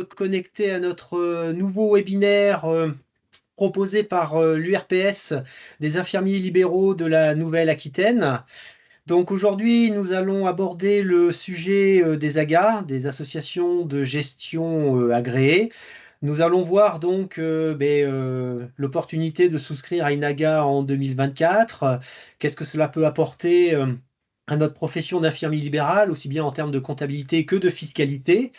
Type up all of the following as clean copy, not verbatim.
connecter à notre nouveau webinaire proposé par l'URPS des infirmiers libéraux de la Nouvelle-Aquitaine. Donc aujourd'hui, nous allons aborder le sujet des AGA, des associations de gestion agréées. Nous allons voir donc l'opportunité de souscrire à une AGA en 2024. Qu'est-ce que cela peut apporter à notre profession d'infirmier libéral, aussi bien en termes de comptabilité que de fiscalité.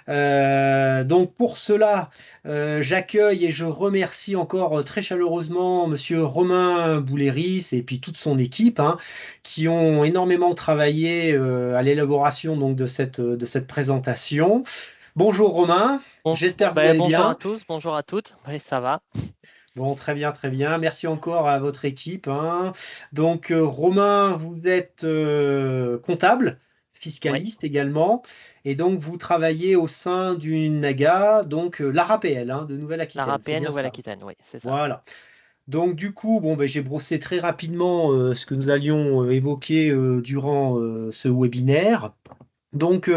Donc pour cela, j'accueille et je remercie encore très chaleureusement Monsieur Romain Bouléris et puis toute son équipe hein, qui ont énormément travaillé à l'élaboration donc de cette présentation. Bonjour Romain, j'espère que vous allez Bonjour à bien. tous, bonjour à toutes. Oui, ça va. Bon, très bien, très bien. Merci encore à votre équipe, hein. Donc, Romain, vous êtes comptable, Oui, fiscaliste également, et donc vous travaillez au sein d'une AGA, donc l'ARAPL, hein, de la Nouvelle-Aquitaine. C'est RAPN bien ça. Nouvelle-Aquitaine, oui, c'est ça. Voilà. Donc, du coup, bon, ben, j'ai brossé très rapidement ce que nous allions évoquer durant ce webinaire. Donc,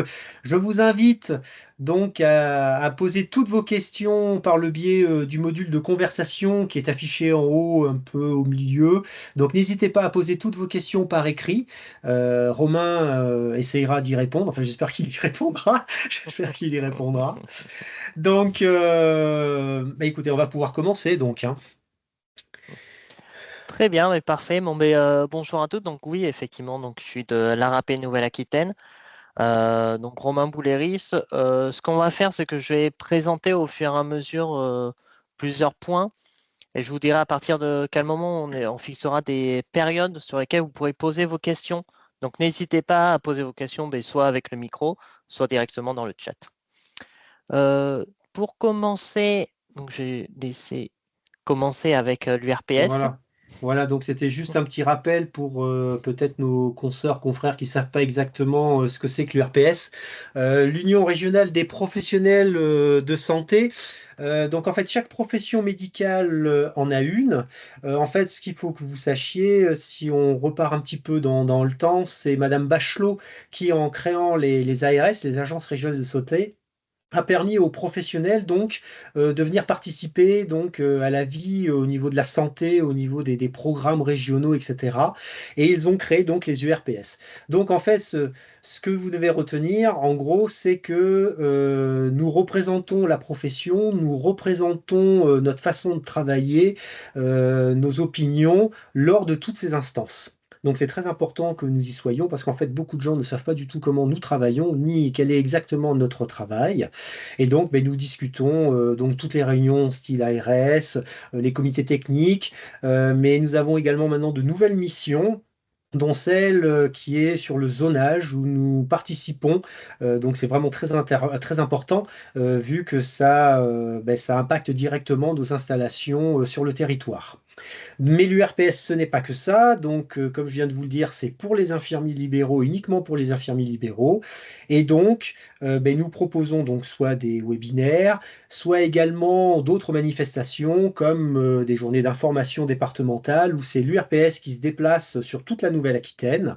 je vous invite donc à poser toutes vos questions par le biais du module de conversation qui est affiché en haut, un peu au milieu. Donc, n'hésitez pas à poser toutes vos questions par écrit. Romain essayera d'y répondre. Enfin, j'espère qu'il y répondra. J'espère qu'il y répondra. Donc, bah, écoutez, on va pouvoir commencer donc, hein. Très bien, mais parfait. Bonjour à toutes. Donc oui, effectivement, donc je suis de la RAPN Nouvelle-Aquitaine. Donc Romain Bouléris. Ce qu'on va faire, c'est que je vais présenter au fur et à mesure plusieurs points. Et je vous dirai à partir de quel moment on fixera des périodes sur lesquelles vous pourrez poser vos questions. Donc n'hésitez pas à poser vos questions, soit avec le micro, soit directement dans le chat. Pour commencer, donc j'ai laissé commencer avec l'URPS. Voilà. Voilà, donc c'était juste un petit rappel pour peut-être nos consoeurs, confrères qui ne savent pas exactement ce que c'est que l'URPS. L'Union régionale des professionnels de santé. Donc en fait, chaque profession médicale en a une. En fait, ce qu'il faut que vous sachiez, si on repart un petit peu dans le temps, c'est Madame Bachelot qui, en créant les ARS, les agences régionales de santé, a permis aux professionnels donc de venir participer donc à la vie au niveau de la santé, au niveau des programmes régionaux, etc. Et ils ont créé donc les URPS. Donc en fait, ce que vous devez retenir, en gros, c'est que nous représentons la profession, nous représentons notre façon de travailler, nos opinions lors de toutes ces instances. Donc c'est très important que nous y soyons parce qu'en fait beaucoup de gens ne savent pas du tout comment nous travaillons ni quel est exactement notre travail. Et donc ben, nous discutons donc toutes les réunions style ARS, les comités techniques, mais nous avons également maintenant de nouvelles missions dont celle qui est sur le zonage où nous participons. Donc c'est vraiment très important vu que ça impacte directement nos installations sur le territoire. Mais l'URPS, ce n'est pas que ça. Donc, comme je viens de vous le dire, c'est pour les infirmiers libéraux, uniquement pour les infirmiers libéraux. Et donc, ben, nous proposons donc soit des webinaires, soit également d'autres manifestations comme des journées d'information départementale où c'est l'URPS qui se déplace sur toute la Nouvelle-Aquitaine.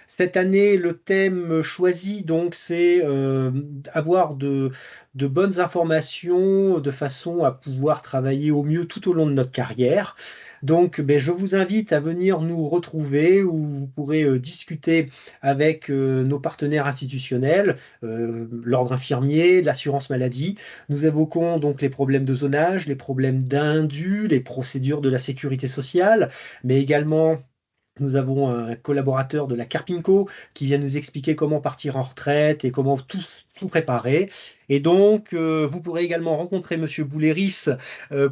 Cette année, le thème choisi, donc, c'est avoir de bonnes informations de façon à pouvoir travailler au mieux tout au long de notre carrière. Donc, ben, je vous invite à venir nous retrouver où vous pourrez discuter avec nos partenaires institutionnels, l'ordre infirmier, l'assurance maladie. Nous évoquons donc les problèmes de zonage, les problèmes d'indus, les procédures de la sécurité sociale, mais également nous avons un collaborateur de la Carpinco qui vient nous expliquer comment partir en retraite et comment tout préparer. Et donc, vous pourrez également rencontrer Monsieur Bouléris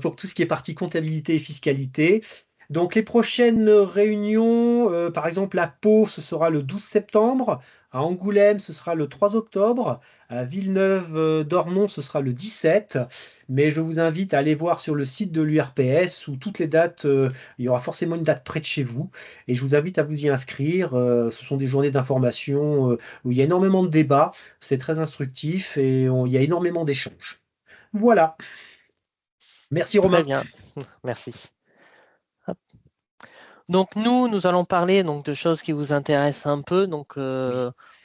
pour tout ce qui est partie comptabilité et fiscalité. Donc, les prochaines réunions, par exemple, à Pau, ce sera le 12 septembre. À Angoulême, ce sera le 3 octobre. À Villeneuve-d'Ornon, ce sera le 17. Mais je vous invite à aller voir sur le site de l'URPS où toutes les dates, il y aura forcément une date près de chez vous. Et je vous invite à vous y inscrire. Ce sont des journées d'information où il y a énormément de débats. C'est très instructif et il y a énormément d'échanges. Voilà. Merci Très Romain. bien, merci. Hop. Donc nous allons parler donc, de choses qui vous intéressent un peu.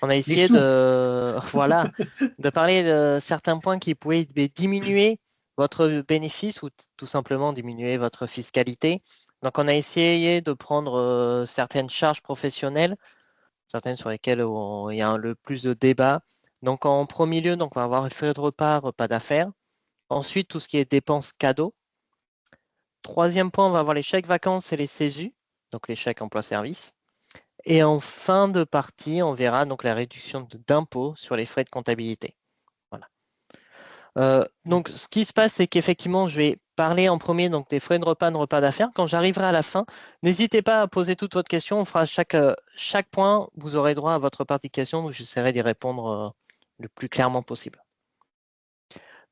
On a Les essayé sous. de, voilà, de parler de certains points qui pouvaient diminuer votre bénéfice ou tout simplement diminuer votre fiscalité. Donc, on a essayé de prendre certaines charges professionnelles, certaines sur lesquelles il y a le plus de débat. Donc, en premier lieu, donc, on va avoir les frais de repas, repas d'affaires. Ensuite, tout ce qui est dépenses cadeaux. Troisième point, on va avoir les chèques vacances et les CESU, donc les chèques emploi-service. Et en fin de partie, on verra donc la réduction d'impôts sur les frais de comptabilité. Voilà. Donc, ce qui se passe, c'est qu'effectivement, je vais parler en premier donc, des frais de repas d'affaires. Quand j'arriverai à la fin, n'hésitez pas à poser toute votre question. On fera chaque point, vous aurez droit à votre partie de questions, donc j'essaierai d'y répondre le plus clairement possible.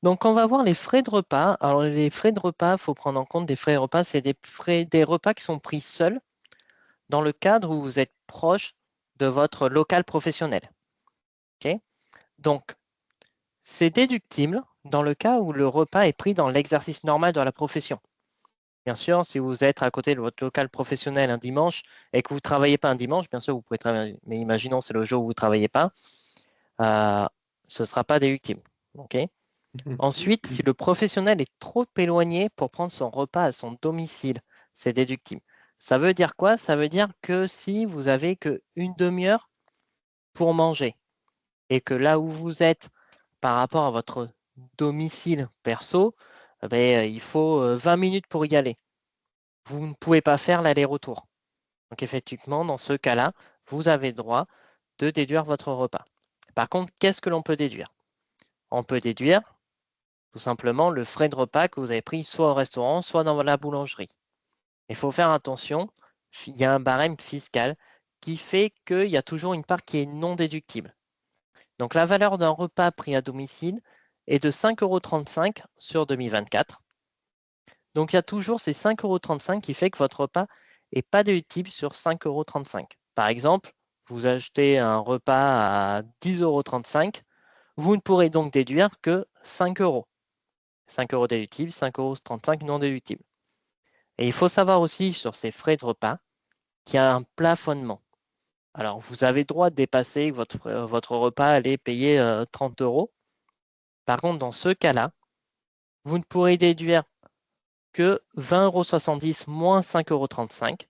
Donc, on va voir les frais de repas. Alors, les frais de repas, il faut prendre en compte des frais de repas. C'est des repas qui sont pris seuls dans le cadre où vous êtes proche de votre local professionnel. Okay. Donc, c'est déductible dans le cas où le repas est pris dans l'exercice normal de la profession. Bien sûr, si vous êtes à côté de votre local professionnel un dimanche et que vous ne travaillez pas un dimanche, bien sûr, vous pouvez travailler, mais imaginons c'est le jour où vous ne travaillez pas, ce ne sera pas déductible. Okay. Ensuite, si le professionnel est trop éloigné pour prendre son repas à son domicile, c'est déductible. Ça veut dire quoi? Ça veut dire que si vous avez qu'une demi-heure pour manger et que là où vous êtes par rapport à votre domicile perso, il faut 20 minutes pour y aller. Vous ne pouvez pas faire l'aller-retour. Donc effectivement, dans ce cas-là, vous avez droit de déduire votre repas. Par contre, qu'est-ce que l'on peut déduire? On peut déduire tout simplement le frais de repas que vous avez pris soit au restaurant, soit dans la boulangerie. Il faut faire attention, il y a un barème fiscal qui fait qu'il y a toujours une part qui est non déductible. Donc la valeur d'un repas pris à domicile est de 5,35 € sur 2024. Donc il y a toujours ces 5,35 € qui fait que votre repas n'est pas déductible sur 5,35 €. Par exemple, vous achetez un repas à 10,35 €, vous ne pourrez donc déduire que 5 euros. 5 euros déductibles, 5,35 € non déductibles. Et il faut savoir aussi sur ces frais de repas qu'il y a un plafonnement. Alors, vous avez le droit de dépasser votre repas, aller payer 30 euros. Par contre, dans ce cas-là, vous ne pourrez déduire que 20,70 € moins 5,35 €,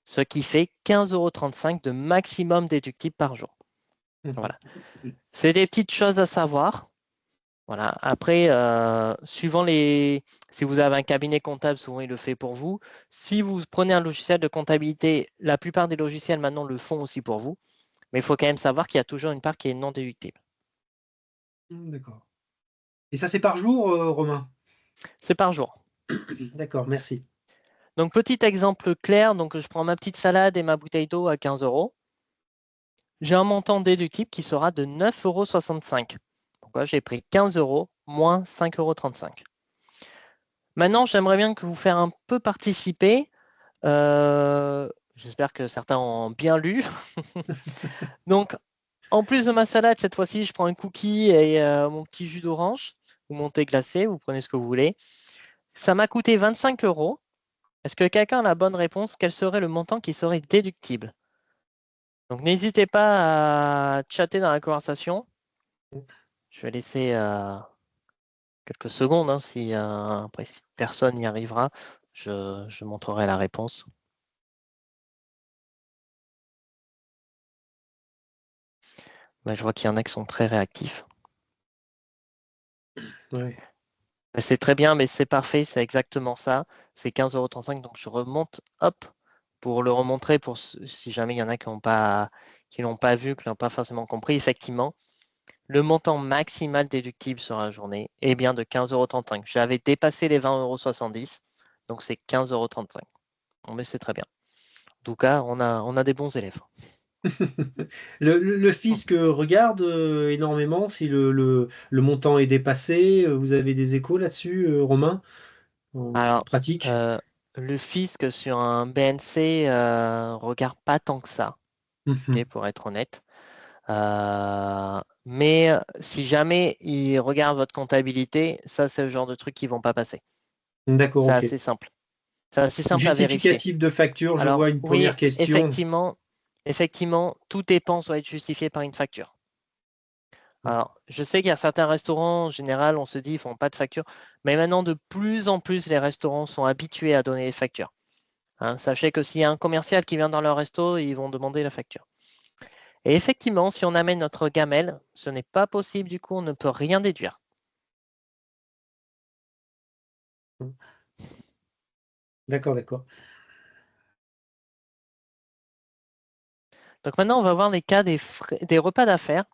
ce qui fait 15,35 € de maximum déductible par jour. Voilà. C'est des petites choses à savoir. Voilà. Après, suivant si vous avez un cabinet comptable, souvent il le fait pour vous. Si vous prenez un logiciel de comptabilité, la plupart des logiciels maintenant le font aussi pour vous. Mais il faut quand même savoir qu'il y a toujours une part qui est non déductible. D'accord. Et ça, c'est par jour, Romain? C'est par jour. D'accord, merci. Donc, petit exemple clair, donc je prends ma petite salade et ma bouteille d'eau à 15 euros. J'ai un montant déductible qui sera de 9,65 €. Pourquoi? J'ai pris 15 euros moins 5,35 €. Maintenant, j'aimerais bien que vous fassiez un peu participer. J'espère que certains ont bien lu. Donc, en plus de ma salade, cette fois-ci, je prends un cookie et mon petit jus d'orange ou mon thé glacé, vous prenez ce que vous voulez. Ça m'a coûté 25 euros. Est-ce que quelqu'un a la bonne réponse? Quel serait le montant qui serait déductible? Donc, n'hésitez pas à chatter dans la conversation. Je vais laisser quelques secondes. Après, si personne n'y arrivera, je montrerai la réponse. Je vois qu'il y en a qui sont très réactifs. Ouais. C'est très bien, mais c'est parfait, c'est exactement ça. C'est 15,35 €. Donc, je remonte, hop, pour le remontrer, si jamais il y en a qui l'ont pas vu, qui l'ont pas forcément compris. Effectivement, le montant maximal déductible sur la journée est bien de 15,35 €. J'avais dépassé les 20,70 €, donc c'est 15,35 €. Bon, mais c'est très bien. En tout cas, on a des bons élèves. Le fisc regarde énormément si le montant est dépassé. Vous avez des échos là-dessus, Romain, en Alors, pratique? le fisc sur un BNC regarde pas tant que ça, Mhm. pour être honnête. Mais si jamais ils regardent votre comptabilité, ça, c'est le genre de truc qui ne vont pas passer. D'accord, C'est ok. assez simple. C'est assez simple à vérifier. Justificatif de facture, je vois Alors, une oui, première question. effectivement, effectivement, toute dépense doit être justifiée par une facture. Alors, je sais qu'il y a certains restaurants, en général, on se dit, ils ne font pas de facture, mais maintenant, de plus en plus, les restaurants sont habitués à donner des factures. Hein, sachez que s'il y a un commercial qui vient dans leur resto, ils vont demander la facture. Et effectivement, si on amène notre gamelle, ce n'est pas possible, du coup, on ne peut rien déduire. D'accord, d'accord. Donc maintenant, on va voir les cas des repas d'affaires.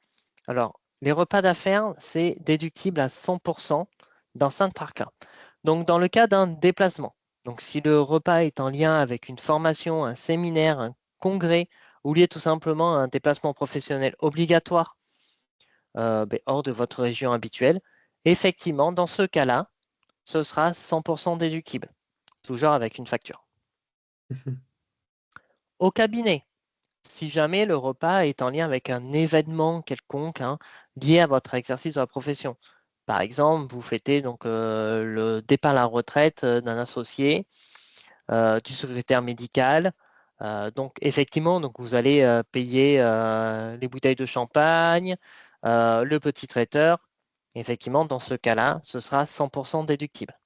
Alors, les repas d'affaires, c'est déductible à 100% dans certains cas. Donc, dans le cas d'un déplacement, donc si le repas est en lien avec une formation, un séminaire, un congrès, ou lié tout simplement à un déplacement professionnel obligatoire hors de votre région habituelle, effectivement, dans ce cas-là, ce sera 100% déductible, toujours avec une facture. Au cabinet, si jamais le repas est en lien avec un événement quelconque lié à votre exercice de la profession. Par exemple, vous fêtez donc le départ à la retraite d'un associé, du secrétaire médical. Donc effectivement, donc vous allez payer les bouteilles de champagne, le petit traiteur. Effectivement, dans ce cas-là, ce sera 100% déductible.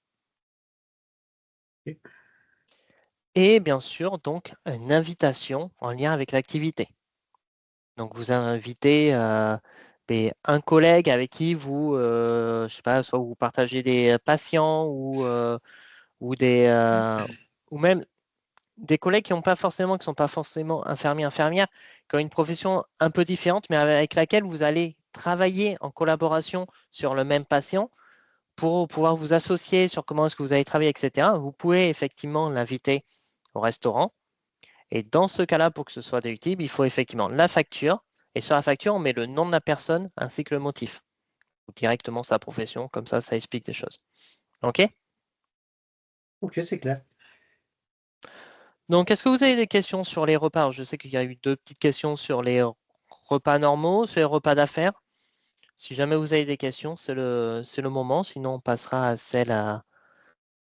Et bien sûr, donc une invitation en lien avec l'activité. Donc, vous invitez un collègue avec qui vous, je sais pas, soit vous partagez des patients ou ou même des collègues qui ne sont pas forcément infirmiers, infirmières, qui ont une profession un peu différente, mais avec laquelle vous allez travailler en collaboration sur le même patient pour pouvoir vous associer sur comment est-ce que vous allez travailler, etc. Vous pouvez effectivement l'inviter au restaurant. Et dans ce cas-là, pour que ce soit déductible, il faut effectivement la facture. Et sur la facture, on met le nom de la personne ainsi que le motif. Ou directement sa profession, comme ça explique des choses. OK? Ok, c'est clair. Donc, est-ce que vous avez des questions sur les repas? Alors, je sais qu'il y a eu deux petites questions sur les repas normaux, sur les repas d'affaires. Si jamais vous avez des questions, c'est le moment. Sinon, on passera à celle à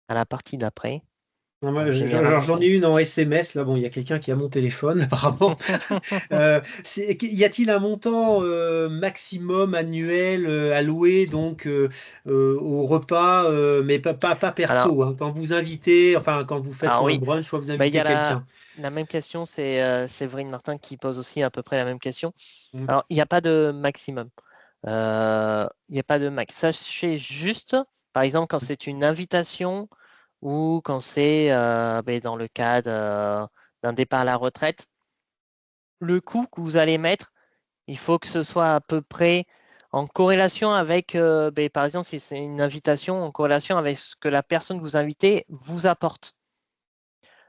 la partie d'après. Non, moi, En général, j'en ai une en SMS. Là, bon, il y a quelqu'un qui a mon téléphone, apparemment. Y a-t-il un montant maximum annuel alloué donc au repas, mais pas Alors, perso, hein, quand vous invitez, enfin quand vous faites alors soit un oui, brunch, soit vous bah, il y invitez a quelqu'un. la même question, c'est Séverine Martin qui pose aussi à peu près la même question. Mm. Alors, il n'y a pas de maximum. Il n'y a pas de max. Sachez juste, par exemple, quand c'est une invitation ou quand c'est dans le cadre d'un départ à la retraite, le coût que vous allez mettre, il faut que ce soit à peu près en corrélation avec, par exemple, si c'est une invitation, en corrélation avec ce que la personne que vous invitez vous apporte.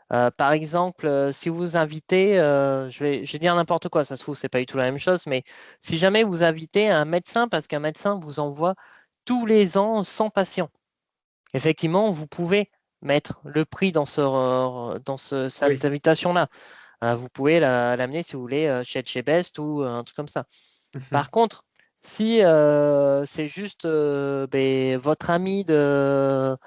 Par exemple, si vous invitez, je vais dire n'importe quoi, ça se trouve, c'est pas du tout la même chose, mais si jamais vous invitez un médecin, parce qu'un médecin vous envoie tous les ans 100 patients, effectivement, vous pouvez mettre le prix cette Oui. invitation-là. Vous pouvez l'amener, si vous voulez, chez Best ou un truc comme ça. Par contre, si c'est juste votre ami des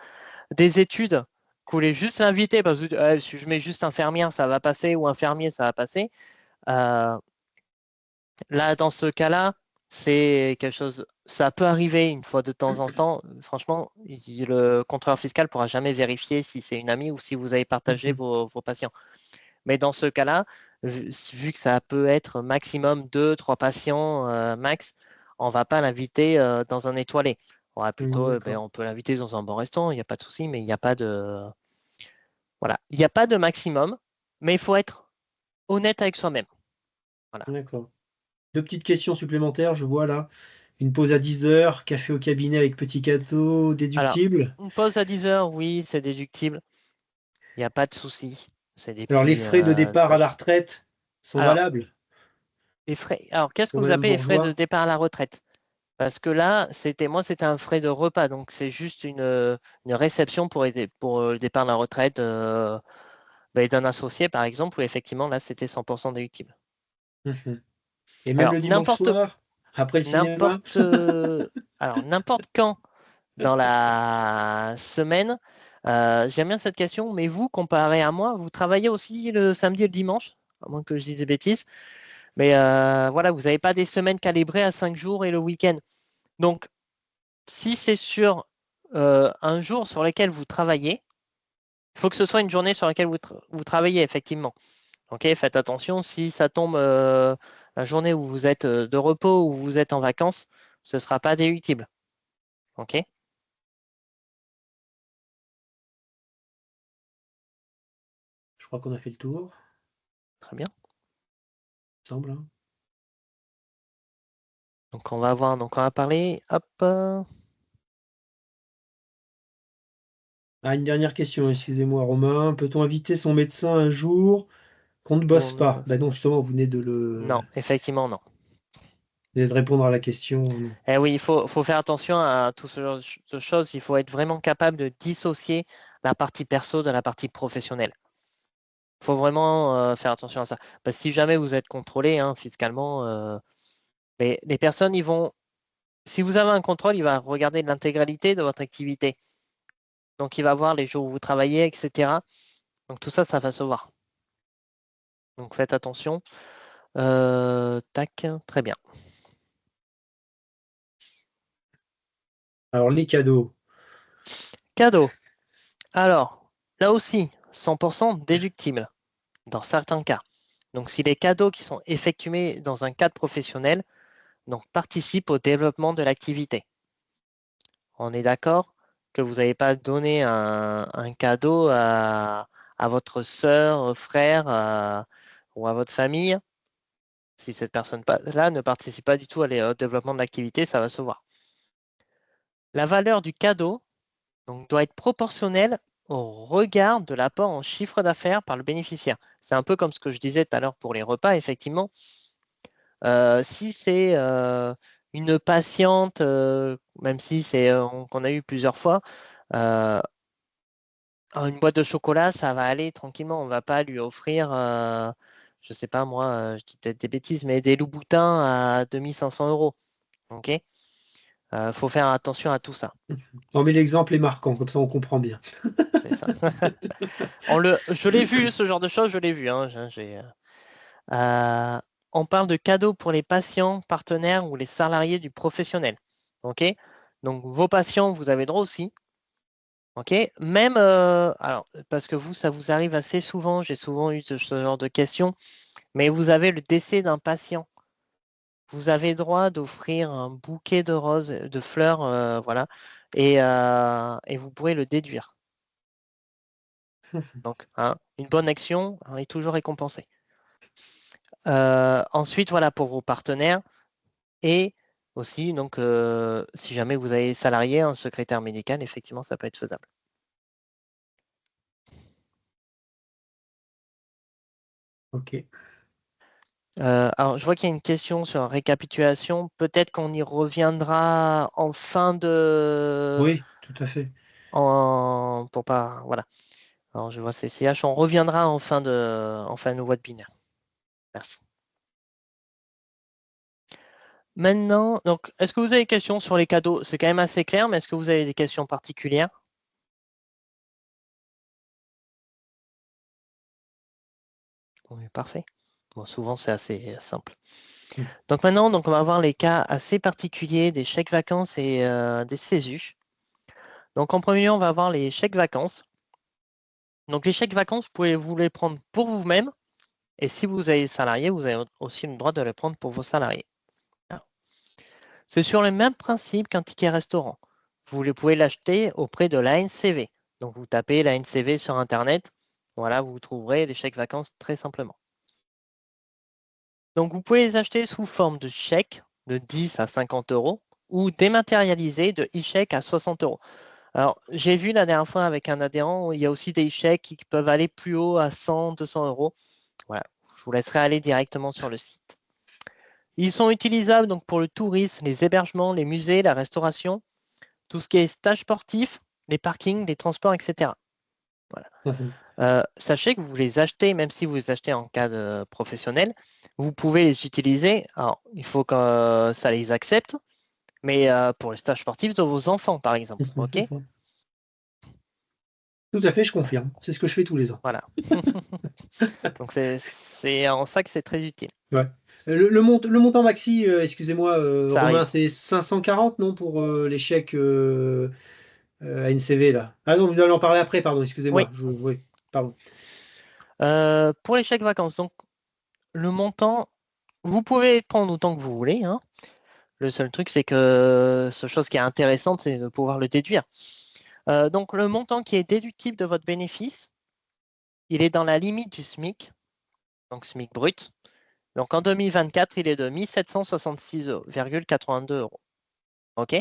études, que vous voulez juste l'inviter parce que si je mets juste infirmière, ça va passer, ou infirmier, ça va passer. Euh, Là, dans ce cas-là, c'est quelque chose, ça peut arriver une fois de temps en temps. Franchement, le contrôleur fiscal ne pourra jamais vérifier si c'est une amie ou si vous avez partagé vos patients. Mais dans ce cas-là, vu que ça peut être maximum 2, 3 patients max, on ne va pas l'inviter dans un étoilé. On va plutôt, D'accord. on peut l'inviter dans un bon restaurant, il n'y a pas de souci, mais il n'y a pas de, voilà, il n'y a pas de maximum, mais il faut être honnête avec soi-même. Voilà. D'accord. Deux petites questions supplémentaires, je vois là. Une pause à 10 heures, café au cabinet avec petit gâteau Alors, déductible. une pause à 10 heures, oui, c'est déductible, il n'y a pas de souci. C'est des Alors, les petits frais de départ à la tâches. retraite sont Alors, valables les frais. Alors, qu'est-ce que pour vous Madame appelez les frais de Bourgeois? départ à la retraite? Parce que là, c'était un frais de repas, donc c'est juste une réception pour le départ à la retraite d'un associé, par exemple, où effectivement, là, c'était 100% déductible. Mhm. Et même Alors, le dimanche soir, après le cinéma? n'importe, n'importe quand dans la semaine, j'aime bien cette question, mais vous, comparé à moi, vous travaillez aussi le samedi et le dimanche? à moins que je dise des bêtises. Mais voilà, vous n'avez pas des semaines calibrées à 5 jours et le week-end. Donc, si c'est sur un jour sur lequel vous travaillez, il faut que ce soit une journée sur laquelle vous travaillez, effectivement. Ok, faites attention, si ça tombe la journée où vous êtes de repos ou vous êtes en vacances, ce ne sera pas déductible. Ok, Je crois qu'on a fait le tour, très bien. il semble, hein. Donc on va voir, donc on va parler, hop, Ah, une dernière question, excusez-moi, Romain. Peut-on inviter son médecin un jour qu'on ne bosse pas? Ben non, justement, vous venez non, effectivement non. de répondre à la question. Non. Eh oui, il faut faire attention à tout ce genre de choses. Il faut être vraiment capable de dissocier la partie perso de la partie professionnelle. Il faut vraiment faire attention à ça. Parce que si jamais vous êtes contrôlé hein, fiscalement, les personnes, ils vont, si vous avez un contrôle, il va regarder l'intégralité de votre activité. Donc, il va voir les jours où vous travaillez, etc. Donc, tout ça, ça va se voir. Donc, faites attention. Tac, très bien. Alors, les cadeaux. Cadeau. Alors, là aussi, 100% déductible dans certains cas. Donc, si les cadeaux qui sont effectués dans un cadre professionnel donc, participent au développement de l'activité. On est d'accord que vous n'avez pas donné un cadeau à votre sœur, frère ou à votre famille. Si cette personne-là ne participe pas du tout au développement de l'activité, ça va se voir. La valeur du cadeau donc, doit être proportionnelle au regard de l'apport en chiffre d'affaires par le bénéficiaire. C'est un peu comme ce que je disais tout à l'heure pour les repas, effectivement. Si c'est une patiente, même si c'est qu'on a eu plusieurs fois, une boîte de chocolat, ça va aller tranquillement. On ne va pas lui offrir, je ne sais pas moi, je dis peut-être des bêtises, mais des loups-boutins à 2500 euros. OK? Faut faire attention à tout ça. Non, mais l'exemple est marquant, comme ça on comprend bien. C'est ça. Je l'ai vu, ce genre de choses, je l'ai vu. Hein, euh, on parle de cadeaux pour les patients, partenaires ou les salariés du professionnel. OK? Donc, vos patients, vous avez droit aussi. OK? Même, alors, parce que vous, ça vous arrive assez souvent, j'ai souvent eu ce genre de questions, mais vous avez le décès d'un patient. Vous avez droit d'offrir un bouquet de roses, de fleurs, voilà, et vous pourrez le déduire. Donc, hein, une bonne action hein, est toujours récompensée. Ensuite, voilà, pour vos partenaires et aussi, donc, si jamais vous avez salarié un secrétaire médical, effectivement, ça peut être faisable. Ok. Alors, je vois qu'il y a une question sur la récapitulation. Peut-être qu'on y reviendra en fin de... Oui, tout à fait. Pour pas... Voilà. Alors, je vois CCH. On reviendra en fin de nos webinaire. Merci. Maintenant, donc, est-ce que vous avez des questions sur les cadeaux? C'est quand même assez clair, mais est-ce que vous avez des questions particulières? Oui, parfait. Bon, souvent, c'est assez simple. Mm. Donc maintenant, donc, on va voir les cas assez particuliers des chèques vacances et des CESU. Donc en premier lieu, on va voir les chèques vacances. Donc les chèques vacances, vous pouvez vous les prendre pour vous-même. Et si vous avez salarié, vous avez aussi le droit de les prendre pour vos salariés. C'est sur le même principe qu'un ticket restaurant. Vous pouvez l'acheter auprès de l'ANCV. Donc vous tapez l'ANCV sur Internet. Voilà, vous trouverez les chèques vacances très simplement. Donc vous pouvez les acheter sous forme de chèques de 10 à 50 euros ou dématérialisés de e-chèques à 60 euros. Alors, j'ai vu la dernière fois avec un adhérent, il y a aussi des chèques qui peuvent aller plus haut à 100, 200 euros. Voilà, je vous laisserai aller directement sur le site. Ils sont utilisables donc pour le tourisme, les hébergements, les musées, la restauration, tout ce qui est stage sportif, les parkings, les transports, etc. Voilà. Mhm. Sachez que vous les achetez, même si vous les achetez en cas de professionnel, vous pouvez les utiliser. Alors, il faut que ça les accepte, mais pour les stages sportifs de vos enfants, par exemple. OK? Tout à fait, je confirme. C'est ce que je fais tous les ans. Voilà. Donc, c'est en ça que c'est très utile. Ouais. Le montant maxi, excusez-moi, Ça Romain, arrive. c'est 540, non, pour les chèques ANCV, là. Ah non, vous allez en parler après, pardon, Oui. excusez-moi. Oui, pardon. Pour les chèques vacances, donc le montant, vous pouvez prendre autant que vous voulez, hein. Le seul truc, c'est que ce chose qui est intéressante, c'est de pouvoir le déduire. Donc, le montant qui est déductible de votre bénéfice, il est dans la limite du SMIC, donc SMIC brut. Donc, en 2024, il est de 1 766,82 euros. OK?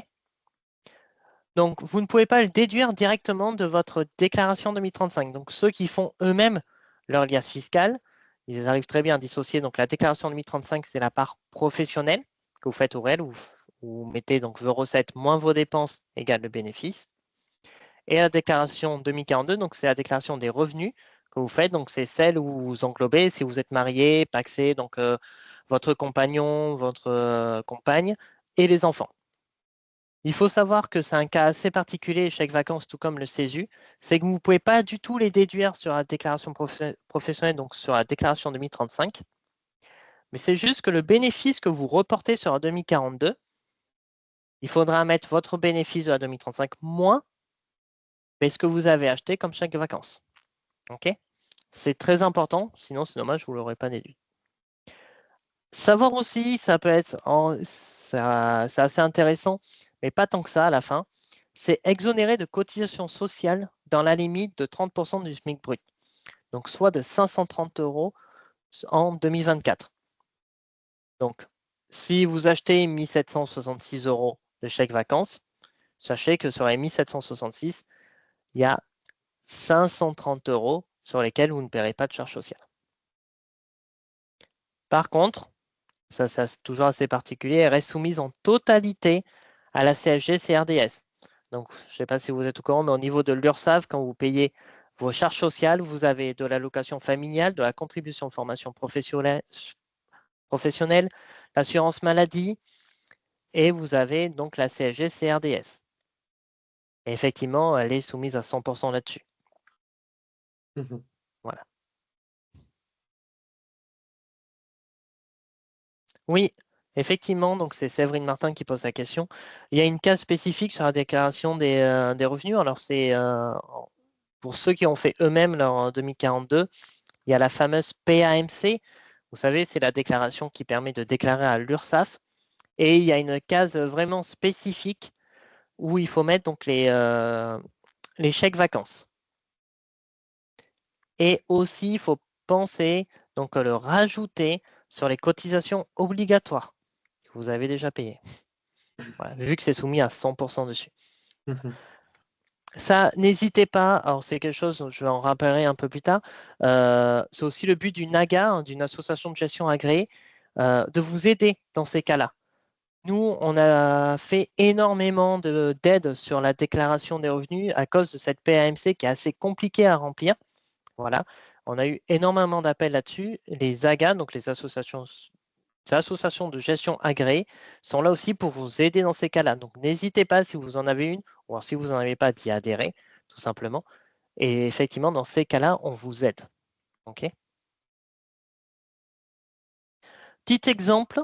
Donc, vous ne pouvez pas le déduire directement de votre déclaration 2035. Donc, ceux qui font eux-mêmes leur liasse fiscale, ils arrivent très bien à dissocier. Donc, la déclaration 2035, c'est la part professionnelle que vous faites au réel, où vous mettez donc vos recettes moins vos dépenses égale le bénéfice. Et la déclaration 2042, donc c'est la déclaration des revenus que vous faites. Donc, c'est celle où vous englobez, si vous êtes marié, pacsé, donc votre compagnon, votre compagne et les enfants. Il faut savoir que c'est un cas assez particulier, chèque vacances, tout comme le CESU, c'est que vous ne pouvez pas du tout les déduire sur la déclaration professionnelle, donc sur la déclaration 2035, mais c'est juste que le bénéfice que vous reportez sur la 2042, il faudra mettre votre bénéfice de la 2035 moins mais ce que vous avez acheté comme chèque vacances. OK? C'est très important, sinon c'est dommage, vous ne l'aurez pas déduit. Savoir aussi, ça peut être, c'est assez intéressant, mais pas tant que ça à la fin, c'est exonéré de cotisations sociales dans la limite de 30% du SMIC brut, donc soit de 530 euros en 2024. Donc, si vous achetez 1 766 euros de chèque vacances, sachez que sur les 1 766, il y a 530 euros sur lesquels vous ne paierez pas de charges sociales. Par contre, ça c'est toujours assez particulier, elle reste soumise en totalité à la CSG-CRDS. Donc, je ne sais pas si vous êtes au courant, mais au niveau de l'URSSAF, quand vous payez vos charges sociales, vous avez de l'allocation familiale, de la contribution de formation professionnelle, l'assurance maladie, et vous avez donc la CSG-CRDS. Et effectivement, elle est soumise à 100% là-dessus. Mhm. Voilà. Oui, effectivement, donc c'est Séverine Martin qui pose la question. Il y a une case spécifique sur la déclaration des revenus. Alors, c'est pour ceux qui ont fait eux-mêmes leur 2042, il y a la fameuse PAMC. Vous savez, c'est la déclaration qui permet de déclarer à l'URSSAF. Et il y a une case vraiment spécifique où il faut mettre donc les chèques vacances. Et aussi, il faut penser donc à le rajouter sur les cotisations obligatoires que vous avez déjà payées. Voilà, vu que c'est soumis à 100% dessus. Mhm. Ça, n'hésitez pas, alors c'est quelque chose dont je vais en rappeler un peu plus tard, c'est aussi le but d'une AGA, hein, d'une association de gestion agréée, de vous aider dans ces cas-là. Nous, on a fait énormément d'aides sur la déclaration des revenus à cause de cette PAMC qui est assez compliquée à remplir. Voilà, on a eu énormément d'appels là-dessus. Les AGA, donc ces associations de gestion agréées, sont là aussi pour vous aider dans ces cas-là. Donc, n'hésitez pas, si vous en avez une, ou alors si vous n'en avez pas, d'y adhérer, tout simplement. Et effectivement, dans ces cas-là, on vous aide. OK? Petit exemple,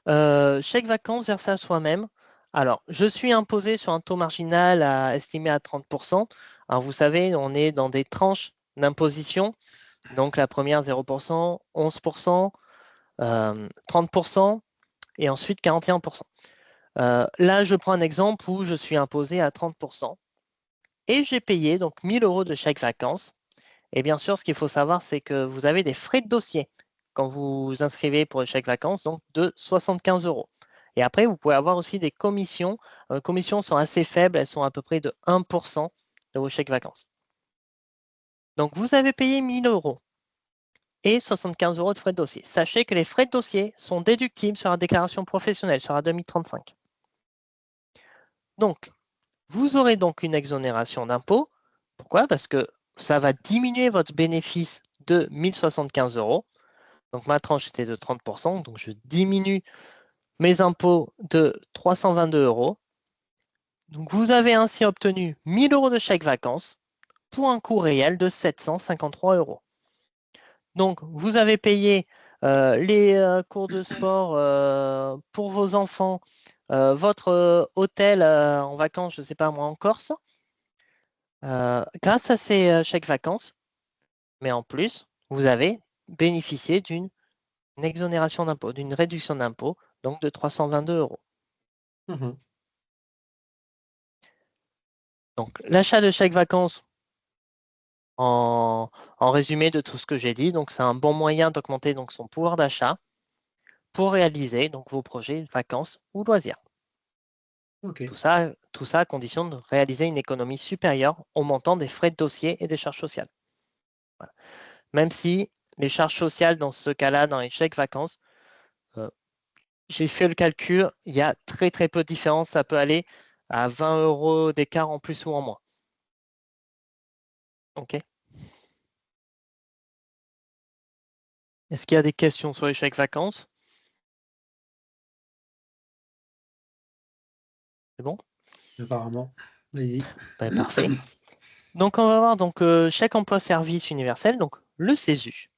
chèque vacances versé à soi-même. Alors, je suis imposé sur un taux marginal estimé à 30%. Alors, vous savez, on est dans des tranches d'imposition. Donc, la première, 0%, 11%, 30% et ensuite 41%. Là, je prends un exemple où je suis imposé à 30% et j'ai payé donc 1 000 euros de chèque vacances. Et bien sûr, ce qu'il faut savoir, c'est que vous avez des frais de dossier quand vous vous inscrivez pour le chèque vacances, donc de 75 euros. Et après, vous pouvez avoir aussi des commissions. Les commissions sont assez faibles, elles sont à peu près de 1% de vos chèques vacances. Donc, vous avez payé 1 000 euros et 75 euros de frais de dossier. Sachez que les frais de dossier sont déductibles sur la déclaration professionnelle, sur la 2035. Donc, vous aurez donc une exonération d'impôt. Pourquoi? Parce que ça va diminuer votre bénéfice de 1 075 euros. Donc, ma tranche était de 30%. Donc, je diminue mes impôts de 322 euros. Donc, vous avez ainsi obtenu 1 000 euros de chèque vacances pour un coût réel de 753 €. Donc, vous avez payé les cours de sport pour vos enfants, votre hôtel en vacances, je ne sais pas moi, en Corse, grâce à ces chèques vacances. Mais en plus, vous avez bénéficié d'une exonération d'impôt, d'une réduction d'impôt, donc de 322 €. Mhm. Donc, l'achat de chèques vacances, en résumé de tout ce que j'ai dit, donc c'est un bon moyen d'augmenter donc son pouvoir d'achat pour réaliser donc vos projets vacances ou loisirs. Ok. Tout ça à condition de réaliser une économie supérieure au montant des frais de dossier et des charges sociales. Voilà. Même si les charges sociales dans ce cas-là, dans les chèques vacances, j'ai fait le calcul, il y a très très peu de différence, ça peut aller à 20 € d'écart en plus ou en moins. Ok. Est-ce qu'il y a des questions sur les chèques vacances? C'est bon? Apparemment. Vas-y. Ben, parfait. Donc on va voir donc chèque emploi-service universel, donc le CESU.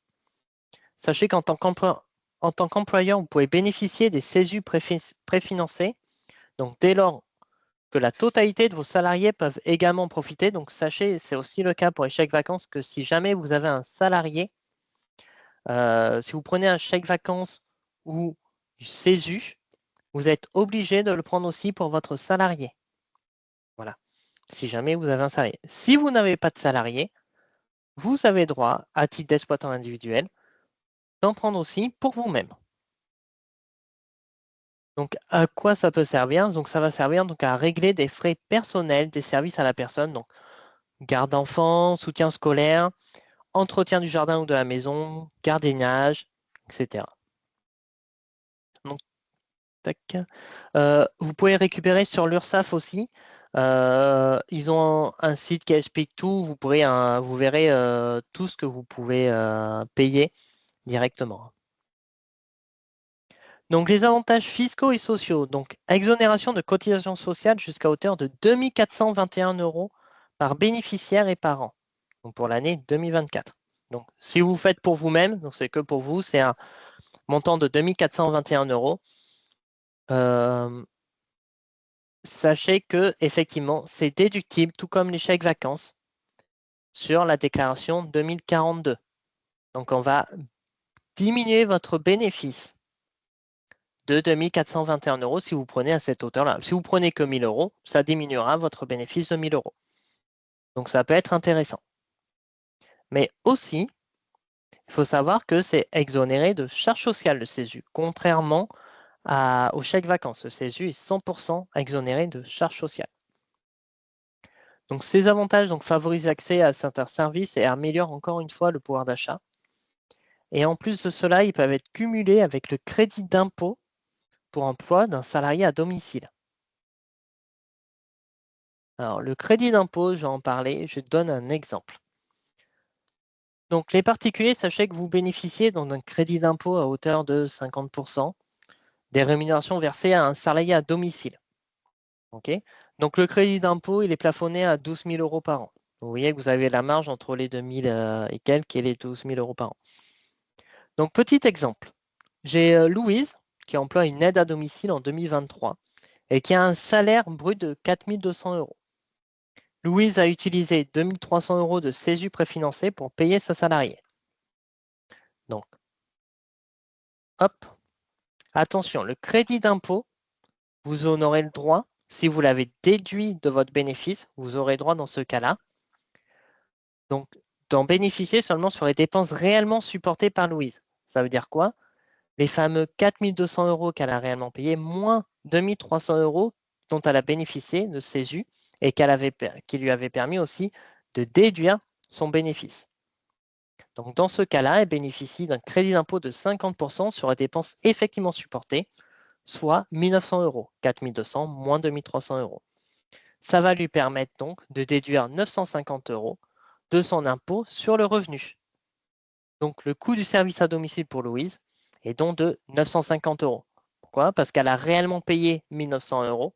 Sachez qu'en tant qu'employeur, vous pouvez bénéficier des CESU préfinancés. Donc dès lors que la totalité de vos salariés peuvent également en profiter. Donc sachez, c'est aussi le cas pour les chèques vacances, que si jamais vous avez un salarié, si vous prenez un chèque vacances ou du CESU, vous êtes obligé de le prendre aussi pour votre salarié. Voilà, si jamais vous avez un salarié. Si vous n'avez pas de salarié, vous avez droit, à titre d'exploitant individuel, d'en prendre aussi pour vous-même. Donc, à quoi ça peut servir? Donc, ça va servir donc, à régler des frais personnels des services à la personne, donc garde d'enfants, soutien scolaire, entretien du jardin ou de la maison, gardiennage, etc. Donc, tac. Vous pouvez récupérer sur l'URSSAF aussi. Ils ont un site qui explique tout. Vous verrez tout ce que vous pouvez payer directement. Donc, les avantages fiscaux et sociaux. Donc, exonération de cotisations sociales jusqu'à hauteur de 2 421 € par bénéficiaire et par an. Donc, pour l'année 2024. Donc, si vous faites pour vous-même, donc c'est que pour vous, c'est un montant de 2 421 €. Sachez que effectivement, c'est déductible, tout comme les chèques vacances, sur la déclaration 2042. Donc, on va diminuer votre bénéfice de 2 421 € si vous prenez à cette hauteur-là. Si vous prenez que 1 000 €, ça diminuera votre bénéfice de 1 000 €. Donc, ça peut être intéressant. Mais aussi, il faut savoir que c'est exonéré de charges sociales, le CESU, contrairement au chèque vacances. Le CESU est 100% exonéré de charges sociales. Donc, ces avantages favorisent l'accès à certains services et améliorent encore une fois le pouvoir d'achat. Et en plus de cela, ils peuvent être cumulés avec le crédit d'impôt pour emploi d'un salarié à domicile. Alors, le crédit d'impôt, je vais en parler, je te donne un exemple. Donc, les particuliers, sachez que vous bénéficiez d'un crédit d'impôt à hauteur de 50% des rémunérations versées à un salarié à domicile. Okay. Donc, le crédit d'impôt, il est plafonné à 12 000 € par an. Vous voyez que vous avez la marge entre les 2 000 et quelques et les 12 000 € par an. Donc, petit exemple. J'ai Louise qui emploie une aide à domicile en 2023 et qui a un salaire brut de 4 200 €. Louise a utilisé 2 300 € de CESU préfinancé pour payer sa salariée. Donc, hop, attention, le crédit d'impôt, vous en aurez le droit, si vous l'avez déduit de votre bénéfice, vous aurez droit dans ce cas-là. Donc, d'en bénéficier seulement sur les dépenses réellement supportées par Louise. Ça veut dire quoi? Les fameux 4 200 € qu'elle a réellement payés, moins 2 300 € dont elle a bénéficié de CESU et qui lui avait permis aussi de déduire son bénéfice. Donc, dans ce cas-là, elle bénéficie d'un crédit d'impôt de 50% sur les dépenses effectivement supportées, soit 1 900 €, 4 200 moins 2 300 €. Ça va lui permettre donc de déduire 950 € de son impôt sur le revenu. Donc, le coût du service à domicile pour Louise est donc de 950 €. Pourquoi? Parce qu'elle a réellement payé 1 900 €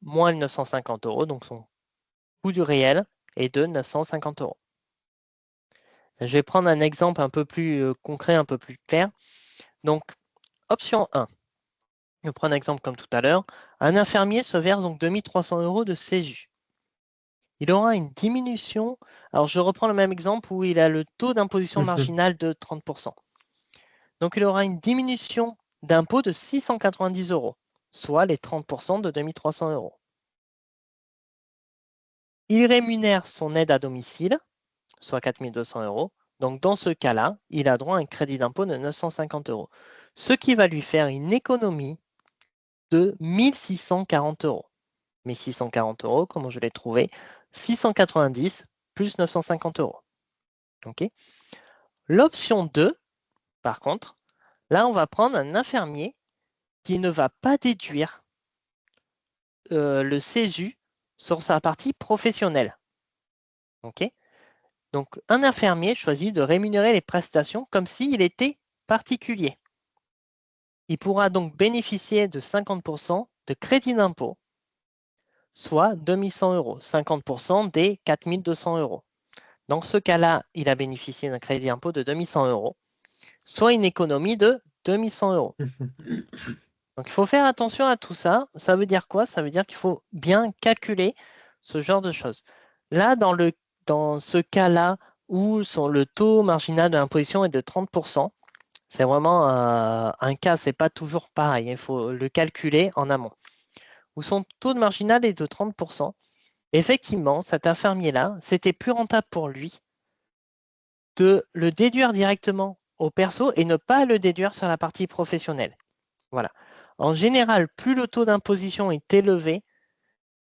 moins 950 €, donc son coût du réel est de 950 euros. Je vais prendre un exemple un peu plus concret, un peu plus clair. Donc, option 1. Je prends un exemple comme tout à l'heure. Un infirmier se verse donc 2300 euros de CESU. Il aura une diminution. Alors, je reprends le même exemple où il a le taux d'imposition marginale de 30%. Donc, il aura une diminution d'impôt de 690 euros, soit les 30% de 2300 euros. Il rémunère son aide à domicile, soit 4200 euros. Donc, dans ce cas-là, il a droit à un crédit d'impôt de 950 euros, ce qui va lui faire une économie de 1640 euros. 1640 euros, comment je l'ai trouvé? 690 plus 950 euros. Okay. L'option 2, par contre, là, on va prendre un infirmier qui ne va pas déduire le CESU sur sa partie professionnelle. Okay. Donc, un infirmier choisit de rémunérer les prestations comme s'il était particulier. Il pourra donc bénéficier de 50% de crédit d'impôt, soit 2100 euros, 50% des 4200 euros. Dans ce cas-là, il a bénéficié d'un crédit d'impôt de 2100 euros, soit une économie de 2100 euros. Donc, il faut faire attention à tout ça. Ça veut dire quoi? Ça veut dire qu'il faut bien calculer ce genre de choses. Là, dans ce cas-là où le taux marginal de l'imposition est de 30%, c'est vraiment un cas, ce n'est pas toujours pareil. Il faut le calculer en amont. Où son taux de marginal est de 30%, effectivement, cet infirmier-là, c'était plus rentable pour lui de le déduire directement au perso et ne pas le déduire sur la partie professionnelle. Voilà. En général, plus le taux d'imposition est élevé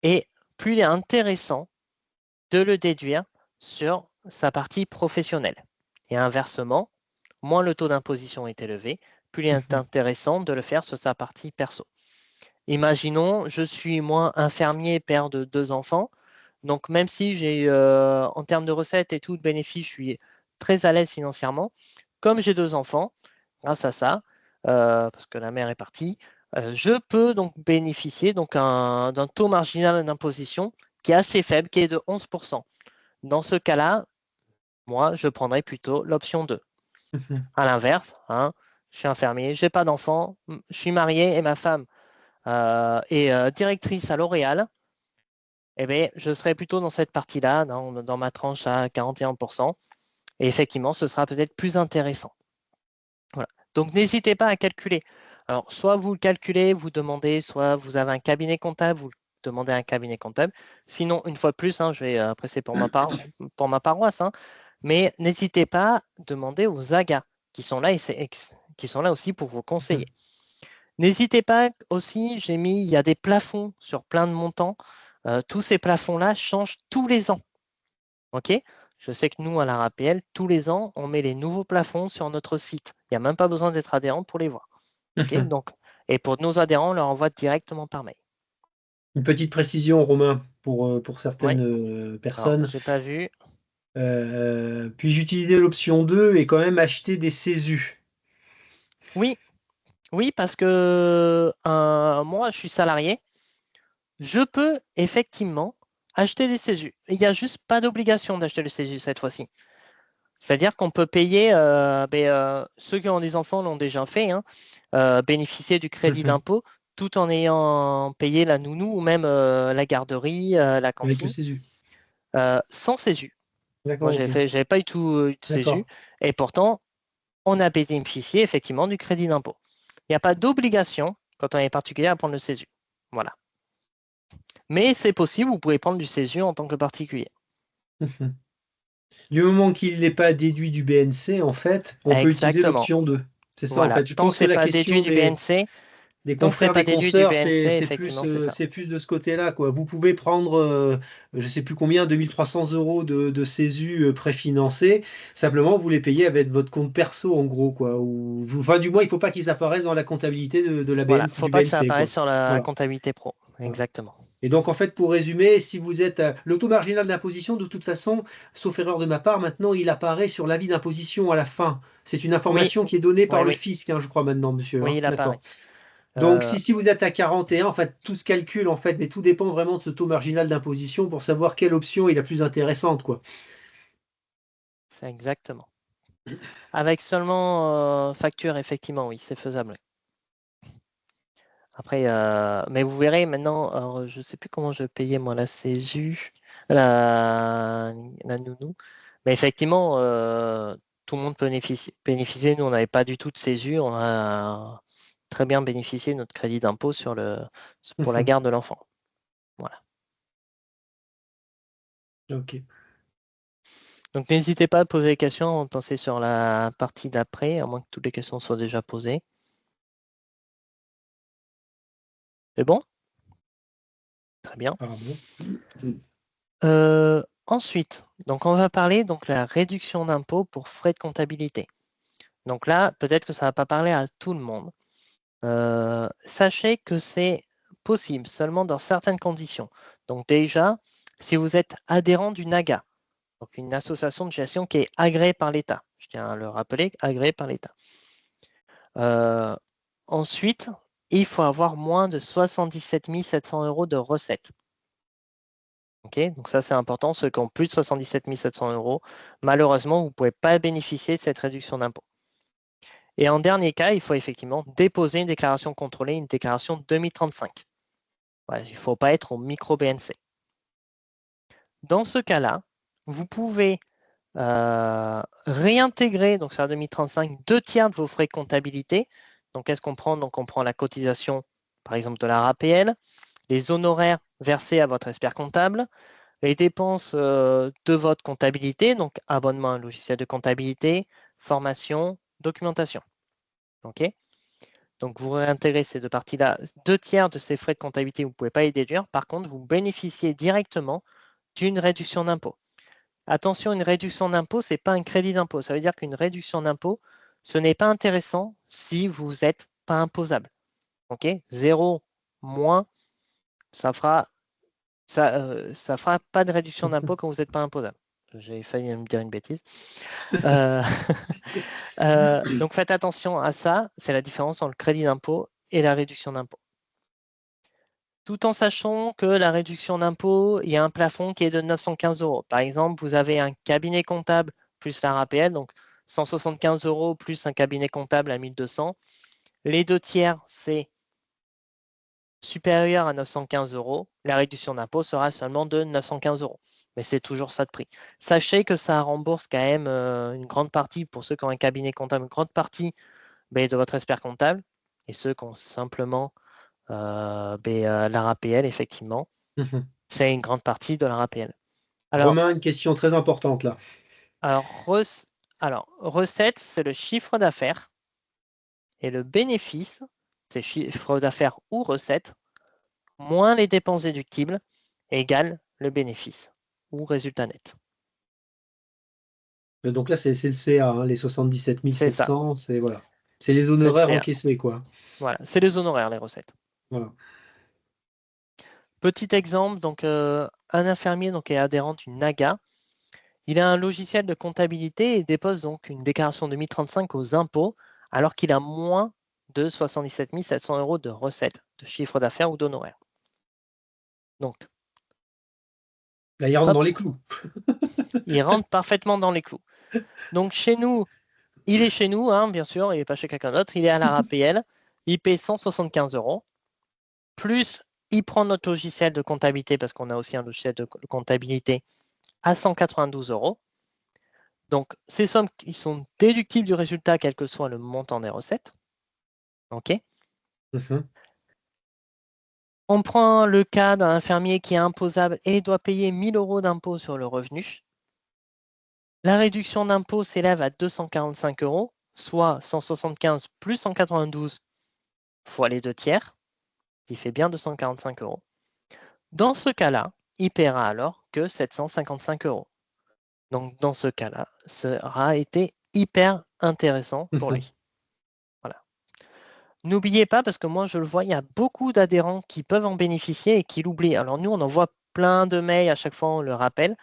et plus il est intéressant de le déduire sur sa partie professionnelle. Et inversement, moins le taux d'imposition est élevé, plus il est intéressant de le faire sur sa partie perso. Imaginons, je suis moi infirmier, père de 2 enfants. Donc, même si j'ai, en termes de recettes et tout, de bénéfices, je suis très à l'aise financièrement. Comme j'ai 2 enfants, grâce à ça, parce que la mère est partie, je peux donc bénéficier d'un taux marginal d'imposition qui est assez faible, qui est de 11%. Dans ce cas-là, moi, je prendrais plutôt l'option 2. À l'inverse, hein, je suis infirmier, je n'ai pas d'enfants, je suis marié et ma femme est directrice à L'Oréal. Eh bien, je serai plutôt dans cette partie-là, dans ma tranche à 41%. Et effectivement, ce sera peut-être plus intéressant. Voilà. Donc, n'hésitez pas à calculer. Alors, soit vous le calculez, vous demandez, soit vous avez un cabinet comptable, vous demandez à un cabinet comptable. Sinon, une fois de plus, je vais presser pour ma paroisse, mais n'hésitez pas à demander aux AGA qui sont là, qui sont là aussi pour vous conseiller. N'hésitez pas aussi, il y a des plafonds sur plein de montants. Tous ces plafonds-là changent tous les ans. OK? Je sais que nous, à la RAPL, tous les ans, on met les nouveaux plafonds sur notre site. Il n'y a même pas besoin d'être adhérent pour les voir. Okay? Donc, et pour nos adhérents, on leur envoie directement par mail. Une petite précision, Romain, pour certaines Alors, personnes. je n'ai pas vu. Puis-je utiliser l'option 2 et quand même acheter des CESU? Oui, oui, parce que moi, je suis salarié. Je peux effectivement acheter des CESU. Il n'y a juste pas d'obligation d'acheter le CESU cette fois-ci. C'est-à-dire qu'on peut payer, ceux qui ont des enfants l'ont déjà fait, bénéficier du crédit d'impôt tout en ayant payé la nounou ou même la garderie, la Avec le cantine, CESU. sans CESU. Moi, D'accord, ok. j'avais pas du tout eu de CESU D'accord. et pourtant, on a bénéficié effectivement du crédit d'impôt. Il n'y a pas d'obligation quand on est particulier à prendre le CESU. Voilà. Mais c'est possible, vous pouvez prendre du CESU en tant que particulier. Du moment qu'il n'est pas déduit du BNC, en fait, on peut utiliser Exactement. l'option 2. C'est ça, en Voilà. fait. Je Tant que pense que c'est la pas question déduit du BNC, des tant que c'est confrères, pas des déduit du consoeurs, BNC, effectivement, c'est ça. c'est plus de ce côté-là, quoi. Vous pouvez prendre, je sais plus combien, 2300 euros de CESU préfinancés. Simplement, vous les payez avec votre compte perso, en gros, quoi. Enfin, du moins, il ne faut pas qu'ils apparaissent dans la comptabilité de la Voilà, faut du pas que ça BNC, apparaisse quoi. sur la Voilà. comptabilité pro. Voilà. Exactement. Et donc, en fait, pour résumer, si vous êtes le taux marginal d'imposition, de toute façon, sauf erreur de ma part, maintenant, il apparaît sur l'avis d'imposition à la fin. C'est une Oui, information qui est donnée oui, par le oui, fisc, je crois, maintenant, monsieur. oui, Hein. il apparaît. D'accord. Donc, si vous êtes à 41, en fait, tout se calcule, en fait, mais tout dépend vraiment de ce taux marginal d'imposition pour savoir quelle option est la plus intéressante, quoi. C'est exactement. Avec seulement facture, effectivement, oui, c'est faisable. Après, mais vous verrez maintenant, alors, je ne sais plus comment je payais moi la CESU, la nounou, mais effectivement, tout le monde peut bénéficier. Nous, on n'avait pas du tout de CESU, on a très bien bénéficié de notre crédit d'impôt pour la garde de l'enfant. Voilà. Ok. Donc n'hésitez pas à poser des questions avant de passer sur la partie d'après, à moins que toutes les questions soient déjà posées. C'est bon? Très bien. Ah bon? Ensuite, donc on va parler donc de la réduction d'impôt pour frais de comptabilité. Donc là, peut-être que ça ne va pas parler à tout le monde. Sachez que c'est possible seulement dans certaines conditions. Donc déjà, si vous êtes adhérent du NAGA, donc une association de gestion qui est agréée par l'État. Je tiens à le rappeler, agréée par l'État. Ensuite, il faut avoir moins de 77 700 € de recettes. Okay, donc ça, c'est important. Ceux qui ont plus de 77 700 €, malheureusement, vous ne pouvez pas bénéficier de cette réduction d'impôt. Et en dernier cas, il faut effectivement déposer une déclaration contrôlée, une déclaration 2035. Ouais, il ne faut pas être au micro-BNC. Dans ce cas-là, vous pouvez réintégrer, donc sur la 2035, 2/3 de vos frais de comptabilité. Donc, qu'est-ce qu'on prend? Donc, on prend la cotisation, par exemple, de la RAPL, les honoraires versés à votre expert comptable, les dépenses de votre comptabilité, donc abonnement à un logiciel de comptabilité, formation, documentation. OK? Donc, vous réintégrez ces deux parties-là. 2/3 de ces frais de comptabilité, vous ne pouvez pas les déduire. Par contre, vous bénéficiez directement d'une réduction d'impôt. Attention, une réduction d'impôt, ce n'est pas un crédit d'impôt. Ça veut dire qu'une réduction d'impôt, ce n'est pas intéressant si vous n'êtes pas imposable. OK? 0 moins, ça fera pas de réduction d'impôt quand vous n'êtes pas imposable. J'ai failli me dire une bêtise. Donc faites attention à ça. C'est la différence entre le crédit d'impôt et la réduction d'impôt. Tout en sachant que la réduction d'impôt, il y a un plafond qui est de 915 €. Par exemple, vous avez un cabinet comptable plus la RAPL, donc 175 € plus un cabinet comptable à 1200. Les 2/3, c'est supérieur à 915 €. La réduction d'impôt sera seulement de 915 €. Mais c'est toujours ça de prix. Sachez que ça rembourse quand même une grande partie, pour ceux qui ont un cabinet comptable, une grande partie de votre expert comptable. Et ceux qui ont simplement la RAPL, effectivement, c'est une grande partie de la RAPL. Alors, Romain, une question très importante là. alors, recette, c'est le chiffre d'affaires. Et le bénéfice, c'est chiffre d'affaires ou recette, moins les dépenses déductibles, égale le bénéfice ou résultat net. Donc là, c'est le CA, hein, les 77 C'est ça, 700, c'est voilà. C'est les c'est le honoraires CA. encaissés, quoi. Voilà, c'est les honoraires, les recettes. Voilà. Petit exemple, donc un infirmier donc, est adhérent du NAGA. Il a un logiciel de comptabilité et dépose donc une déclaration 2035 aux impôts alors qu'il a moins de 77 700 € de recettes, de chiffre d'affaires ou d'honoraires. Donc, Là, il rentre hop, dans les clous. il rentre parfaitement dans les clous. Donc, chez nous, il est chez nous, hein, bien sûr, il n'est pas chez quelqu'un d'autre, il est à la RAPL, il paie 175 €, plus il prend notre logiciel de comptabilité, parce qu'on a aussi un logiciel de comptabilité, à 192 €. Donc, ces sommes qui sont déductibles du résultat, quel que soit le montant des recettes. OK. On prend le cas d'un infirmier qui est imposable et doit payer 1 000 € d'impôt sur le revenu. La réduction d'impôt s'élève à 245 €, soit 175 plus 192 fois les 2/3, qui fait bien 245 €. Dans ce cas-là, il paiera alors que 755 €. Donc, dans ce cas-là, ça aura été hyper intéressant pour lui. Voilà. N'oubliez pas, parce que moi, je le vois, il y a beaucoup d'adhérents qui peuvent en bénéficier et qui l'oublient. Alors, nous, on envoie plein de mails à chaque fois, on le rappelle,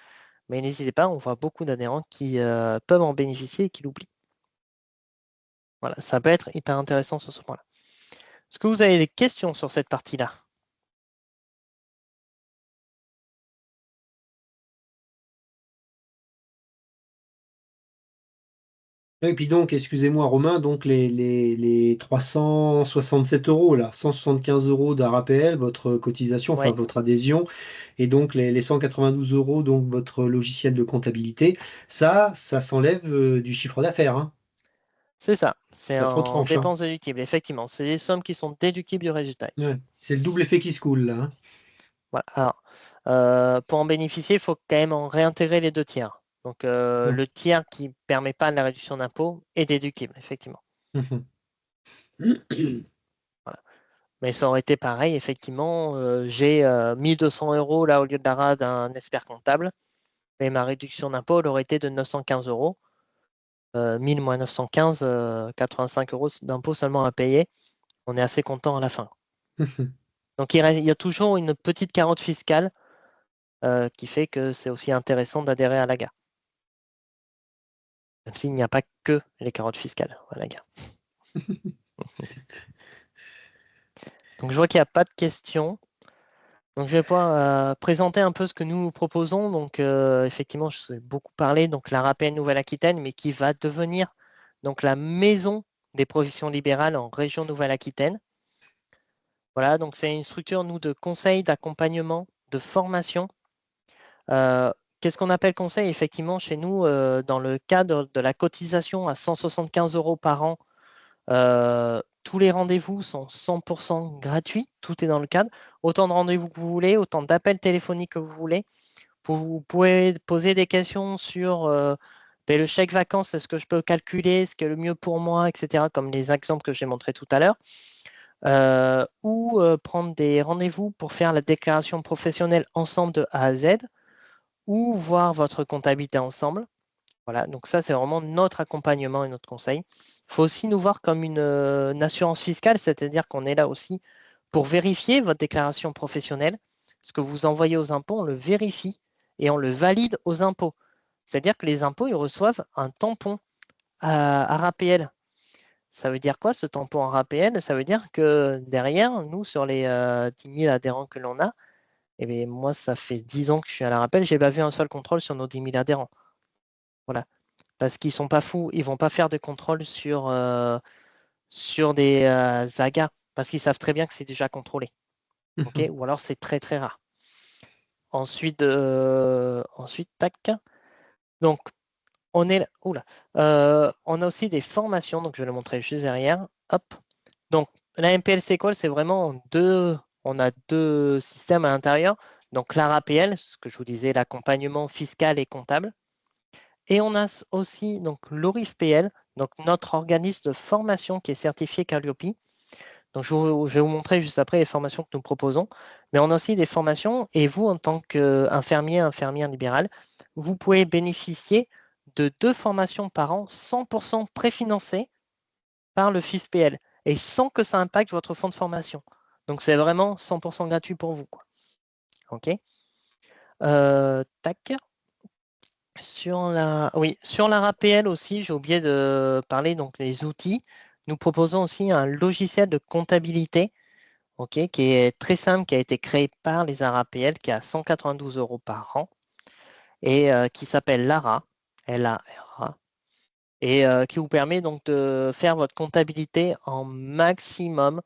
mais n'hésitez pas, on voit beaucoup d'adhérents qui peuvent en bénéficier et qui l'oublient. Voilà, ça peut être hyper intéressant sur ce point-là. Est-ce que vous avez des questions sur cette partie-là? Et puis donc, excusez-moi Romain, donc les 367 euros, là, 175 euros d'ARAPL, votre cotisation, enfin Oui, votre adhésion, et donc les 192 euros, donc votre logiciel de comptabilité, ça s'enlève du chiffre d'affaires, hein. c'est ça. C'est Ça se en retranche, hein. dépenses déductibles, effectivement. C'est des sommes qui sont déductibles du résultat ici. Ouais. C'est le double effet qui se coule, là, hein. Voilà. Alors, pour en bénéficier, il faut quand même en réintégrer les 2 tiers. Donc, Hum, le tiers qui ne permet pas la réduction d'impôt est déductible, effectivement. hum, Voilà. Mais ça aurait été pareil, effectivement. J'ai 1200 euros là au lieu de la rade d'un expert comptable. Et ma réduction d'impôt elle aurait été de 915 euros. 1000 moins 915, 85 euros d'impôt seulement à payer. On est assez content à la fin. hum. Donc il y a toujours une petite carotte fiscale qui fait que c'est aussi intéressant d'adhérer à l'AGA. Même s'il n'y a pas que les carottes fiscales à l'AGA. Donc je vois qu'il n'y a pas de questions. Donc je vais pouvoir présenter un peu ce que nous proposons. Donc effectivement, je vous ai beaucoup parlé, donc la RAPN Nouvelle-Aquitaine, mais qui va devenir donc la maison des professions libérales en région Nouvelle-Aquitaine. Voilà, donc c'est une structure, nous, de conseil, d'accompagnement, de formation. Euh, Qu'est-ce qu'on appelle conseil? Effectivement, chez nous, dans le cadre de la cotisation à 175 euros par an, tous les rendez-vous sont 100% gratuits, tout est dans le cadre. Autant de rendez-vous que vous voulez, autant d'appels téléphoniques que vous voulez. Vous pouvez poser des questions sur ben, le chèque vacances, est-ce que je peux calculer, ce qui est le mieux pour moi, etc., comme les exemples que j'ai montrés tout à l'heure. Ou prendre des rendez-vous pour faire la déclaration professionnelle ensemble de A à Z, ou voir votre comptabilité ensemble. Voilà, donc ça, c'est vraiment notre accompagnement et notre conseil. Il faut aussi nous voir comme une assurance fiscale, c'est-à-dire qu'on est là aussi pour vérifier votre déclaration professionnelle. Ce que vous envoyez aux impôts, on le vérifie et on le valide aux impôts. C'est-à-dire que les impôts, ils reçoivent un tampon à RAPL. Ça veut dire quoi, ce tampon en RAPL? Ça veut dire que derrière, nous, sur les 10 000 adhérents que l'on a, eh bien, moi, ça fait 10 ans que je suis à la rappel, j'ai pas vu un seul contrôle sur nos 10 000 adhérents. Voilà. Parce qu'ils sont pas fous, ils vont pas faire de contrôle sur des agas, parce qu'ils savent très bien que c'est déjà contrôlé. OK? Ou alors c'est très très rare. Ensuite, tac. Donc, on a aussi des formations, donc je vais le montrer juste derrière. Hop. Donc, la MPLC Call, c'est vraiment on a deux systèmes à l'intérieur. Donc, l'ARAPL, ce que je vous disais, l'accompagnement fiscal et comptable. Et on a aussi donc l'ORIF-PL, donc notre organisme de formation qui est certifié Calliope. Donc, je vais vous montrer juste après les formations que nous proposons. Mais on a aussi des formations et vous, en tant qu'infirmier, infirmière libérale, vous pouvez bénéficier de 2 formations par an 100% préfinancées par le FIFPL et sans que ça impacte votre fonds de formation. Donc, c'est vraiment 100% gratuit pour vous, quoi. OK. Tac. Sur la RAPL aussi, j'ai oublié de parler donc les outils. Nous proposons aussi un logiciel de comptabilité, ok, qui est très simple, qui a été créé par les ARAPL, qui est à 192 euros par an et qui s'appelle LARA, L-A-R-A, et qui vous permet donc de faire votre comptabilité en maximum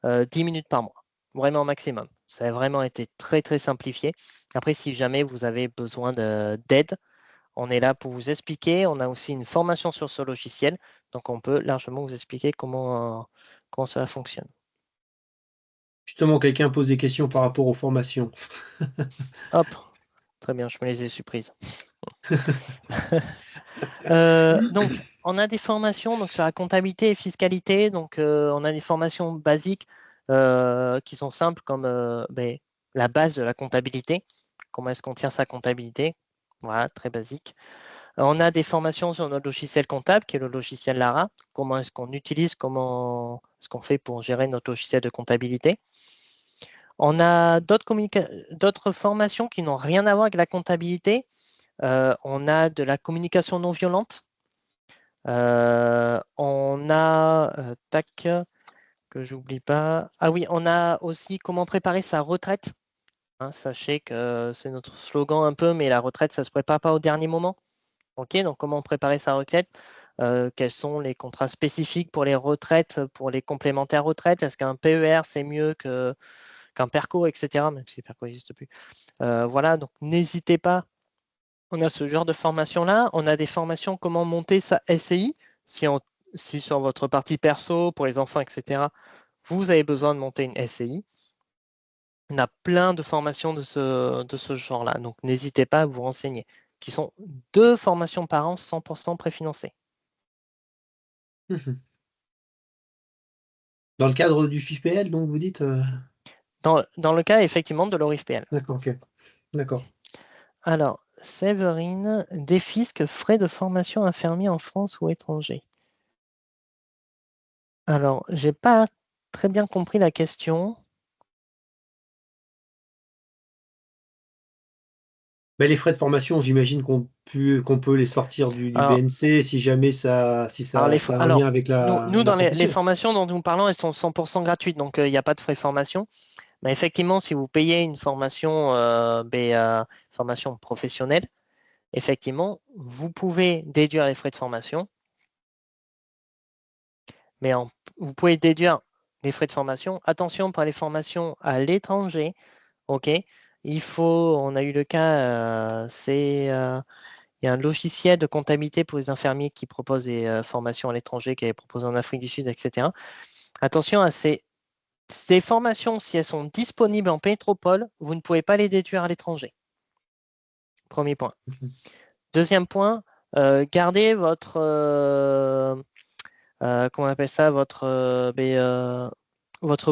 10 minutes par mois. Vraiment maximum. Ça a vraiment été très très simplifié. Après, si jamais vous avez besoin d'aide, on est là pour vous expliquer. On a aussi une formation sur ce logiciel. Donc, on peut largement vous expliquer comment cela fonctionne. Justement, quelqu'un pose des questions par rapport aux formations. Hop, très bien, je me les ai surprises. Donc, on a des formations donc, sur la comptabilité et fiscalité. Donc, on a des formations basiques qui sont simples comme la base de la comptabilité. Comment est-ce qu'on tient sa comptabilité? Voilà, très basique. On a des formations sur notre logiciel comptable, qui est le logiciel Lara. Comment est-ce qu'on utilise, comment est-ce qu'on fait pour gérer notre logiciel de comptabilité. On a d'autres formations qui n'ont rien à voir avec la comptabilité. On a de la communication non violente. On a, tac, que j'oublie pas. Ah oui, on a aussi comment préparer sa retraite. Hein, sachez que c'est notre slogan un peu, mais la retraite, ça ne se prépare pas au dernier moment. Ok, donc comment préparer sa retraite? Quels sont les contrats spécifiques pour les retraites, pour les complémentaires retraites? Est-ce qu'un PER, c'est mieux qu'un PERCO, etc. Même si PERCO n'existe plus. Voilà, donc n'hésitez pas. On a ce genre de formation-là. On a des formations comment monter sa SCI. Si sur votre partie perso, pour les enfants, etc., vous avez besoin de monter une SCI. On a plein de formations de ce genre-là. Donc, n'hésitez pas à vous renseigner. Qui sont 2 formations par an 100% préfinancées. Mhm. Dans le cadre du FIPL, donc vous dites Dans le cas, effectivement, de l'ORIFPL. D'accord, ok. D'accord. Alors, Séverine, défisque frais de formation infirmier en France ou étranger. Alors, j'ai pas très bien compris la question. Ben, les frais de formation, j'imagine qu'on peut les sortir du Alors, BNC si jamais ça a un lien avec nous, la dans les profession. formations dont nous parlons, elles sont 100% gratuites, donc il n'y a pas de frais de formation. Mais effectivement, si vous payez une formation, formation professionnelle, effectivement, vous pouvez déduire les frais de formation, mais vous pouvez déduire les frais de formation. Attention, pour les formations à l'étranger, ok, on a eu le cas, il y a un logiciel de comptabilité pour les infirmiers qui propose des formations à l'étranger, qui est proposé en Afrique du Sud, etc. Attention à ces formations, si elles sont disponibles en métropole, vous ne pouvez pas les déduire à l'étranger. Premier point. Mhm. Deuxième point, gardez votre, comment on appelle ça, votre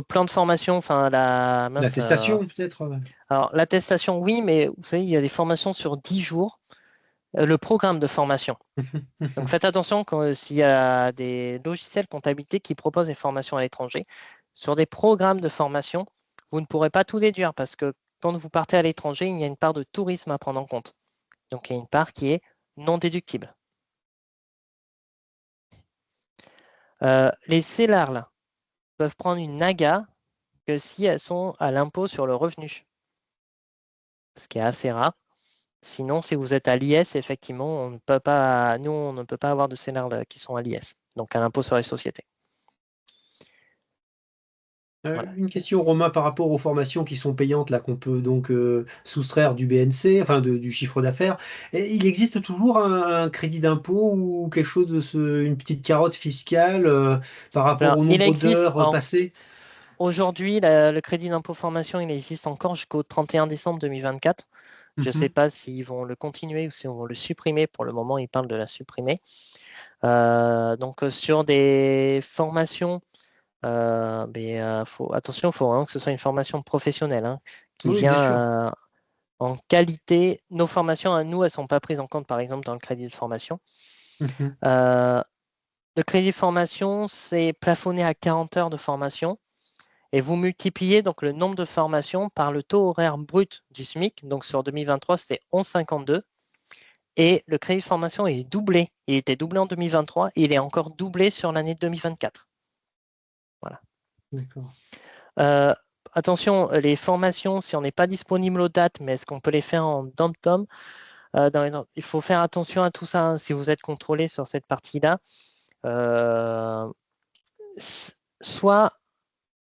plan de formation, enfin L'attestation, peut-être. alors l'attestation, oui, mais vous savez, il y a des formations sur 10 jours, le programme de formation. Donc faites attention s'il y a des logiciels comptabilité qui proposent des formations à l'étranger. Sur des programmes de formation, vous ne pourrez pas tout déduire parce que quand vous partez à l'étranger, il y a une part de tourisme à prendre en compte. Donc il y a une part qui est non déductible. Les CELARL peuvent prendre une NAGA que si elles sont à l'impôt sur le revenu, ce qui est assez rare. Sinon, si vous êtes à l'IS, effectivement, on ne peut pas, nous, on ne peut pas avoir de CELARL qui sont à l'IS, donc à l'impôt sur les sociétés. Voilà. Une question, Romain, par rapport aux formations qui sont payantes, là, qu'on peut donc soustraire du BNC, enfin du chiffre d'affaires. Il existe toujours un crédit d'impôt ou quelque chose une petite carotte fiscale par rapport Alors, au il nombre existe d'heures passées? aujourd'hui, le crédit d'impôt formation, il existe encore jusqu'au 31 décembre 2024. Je ne sais Mhm. pas s'ils vont le continuer ou s'ils vont le supprimer. Pour le moment, ils parlent de la supprimer. Donc, sur des formations, attention, il faut vraiment que ce soit une formation professionnelle hein, qui Oui, bien sûr. vient en qualité. Nos formations à nous, elles ne sont pas prises en compte, par exemple, dans le crédit de formation. Mhm. Euh, le crédit de formation, c'est plafonné à 40 heures de formation. Et vous multipliez donc le nombre de formations par le taux horaire brut du SMIC. Donc sur 2023, c'était 11,52. Et le crédit de formation est doublé. Il était doublé en 2023 et il est encore doublé sur l'année 2024. Voilà. D'accord. Euh, attention, les formations, si on n'est pas disponible aux dates, mais est-ce qu'on peut les faire en dom-tom il faut faire attention à tout ça hein, si vous êtes contrôlé sur cette partie-là. Euh, soit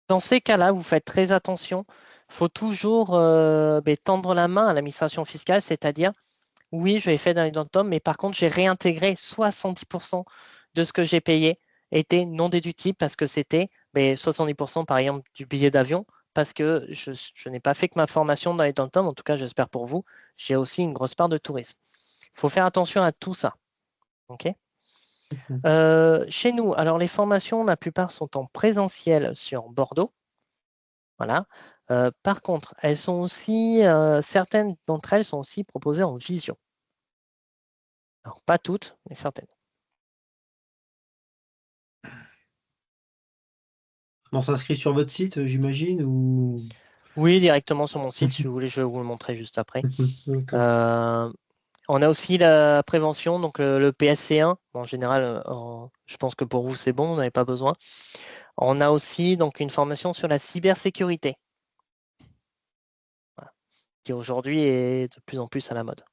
dans ces cas-là, vous faites très attention. Il faut toujours tendre la main à l'administration fiscale, c'est-à-dire, oui, je l'ai fait dans les dom mais par contre, j'ai réintégré 70% de ce que j'ai payé était non déductible parce que c'était 70% par exemple du billet d'avion, parce que je n'ai pas fait que ma formation dans les dom en tout cas, j'espère pour vous, j'ai aussi une grosse part de tourisme. Il faut faire attention à tout ça. OK. Mhm. Chez nous, alors les formations, la plupart sont en présentiel sur Bordeaux. Voilà. Par contre, elles sont aussi, certaines d'entre elles sont aussi proposées en visio. Alors, pas toutes, mais certaines. On s'inscrit sur votre site, j'imagine, ou... Oui, directement sur mon site, si vous voulez, je vais vous le montrer juste après. D'accord. Euh, on a aussi la prévention, donc le PSC1. En général, je pense que pour vous, c'est bon, vous n'avez pas besoin. On a aussi donc une formation sur la cybersécurité, voilà, qui aujourd'hui est de plus en plus à la mode.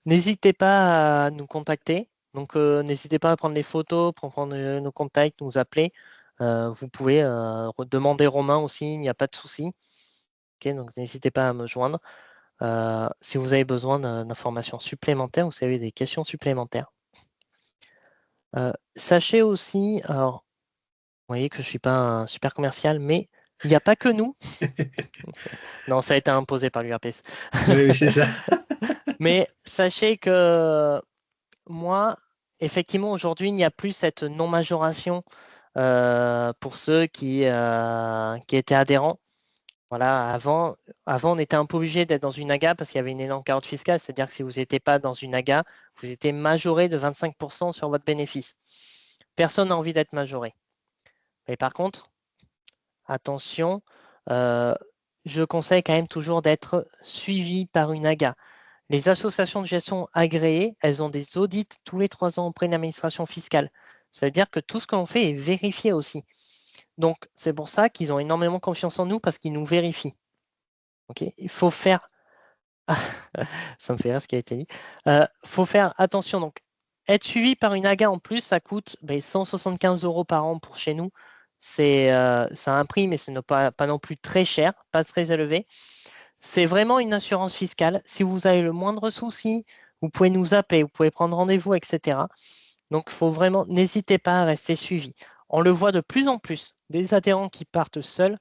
N'hésitez pas à nous contacter. Donc, n'hésitez pas à prendre les photos, prendre nos contacts, nous appeler. Vous pouvez demander Romain aussi, il n'y a pas de souci. Ok, donc, n'hésitez pas à me joindre. Si vous avez besoin d'informations supplémentaires ou si vous avez des questions supplémentaires. Sachez aussi, alors, vous voyez que je ne suis pas un super commercial, mais il n'y a pas que nous. Non, ça a été imposé par l'URPS. Oui, c'est ça. Mais sachez que moi, effectivement, aujourd'hui, il n'y a plus cette non-majoration pour ceux qui étaient adhérents. Voilà, avant, on était un peu obligé d'être dans une AGA parce qu'il y avait une énorme carotte fiscale, c'est-à-dire que si vous n'étiez pas dans une AGA, vous étiez majoré de 25% sur votre bénéfice. Personne n'a envie d'être majoré. Mais par contre, attention, euh, je conseille quand même toujours d'être suivi par une AGA. Les associations de gestion agréées, elles ont des audits tous les 3 ans auprès de l'administration fiscale. Ça veut dire que tout ce qu'on fait est vérifié aussi. Donc, c'est pour ça qu'ils ont énormément confiance en nous parce qu'ils nous vérifient. Okay, il faut faire. Ça me fait rire ce qui a été dit. Faut faire attention. Donc, être suivi par une AGA en plus, ça coûte 175 € par an pour chez nous. Ça a un prix, mais ce n'est pas non plus très cher, pas très élevé. C'est vraiment une assurance fiscale. Si vous avez le moindre souci, vous pouvez nous appeler, vous pouvez prendre rendez-vous, etc. Donc, il faut vraiment, n'hésitez pas à rester suivi. On le voit de plus en plus, des adhérents qui partent seuls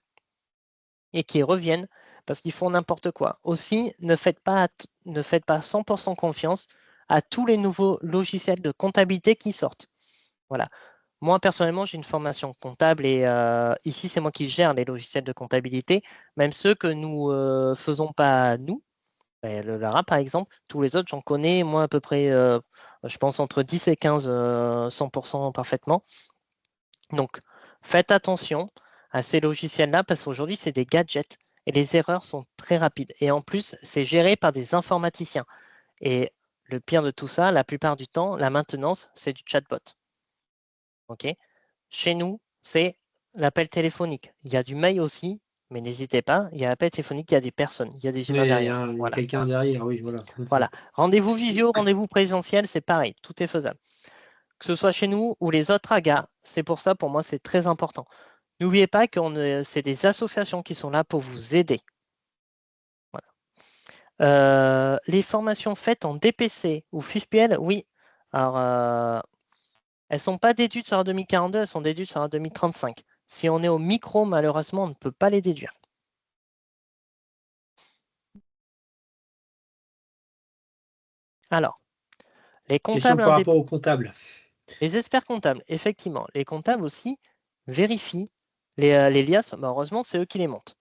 et qui reviennent parce qu'ils font n'importe quoi. Aussi, ne faites pas 100% confiance à tous les nouveaux logiciels de comptabilité qui sortent. Voilà. Moi, personnellement, j'ai une formation comptable et ici, c'est moi qui gère les logiciels de comptabilité, même ceux que nous ne faisons pas nous. Le Lara, par exemple, tous les autres, j'en connais, moi, à peu près, je pense, entre 10 et 15, 100% parfaitement. Donc, faites attention à ces logiciels-là parce qu'aujourd'hui, c'est des gadgets et les erreurs sont très rapides. Et en plus, c'est géré par des informaticiens. Et le pire de tout ça, la plupart du temps, la maintenance, c'est du chatbot. OK? Chez nous, c'est l'appel téléphonique. Il y a du mail aussi, mais n'hésitez pas, il y a l'appel téléphonique, il y a des personnes, il y a des humains Mais derrière. il y a Voilà. quelqu'un derrière, oui, voilà. Voilà. Rendez-vous visio, rendez-vous présentiel, c'est pareil, tout est faisable. Que ce soit chez nous ou les autres AGA, c'est pour ça, pour moi, c'est très important. N'oubliez pas que c'est des associations qui sont là pour vous aider. Voilà. Les formations faites en DPC ou FIFPL, oui. Alors, elles ne sont pas déduites sur la 2042, elles sont déduites sur la 2035. Si on est au micro, malheureusement, on ne peut pas les déduire. Alors, les Question comptables par rapport indépendants, au comptable. les experts comptables, effectivement, les comptables aussi vérifient les liasses. Heureusement, c'est eux qui les montent.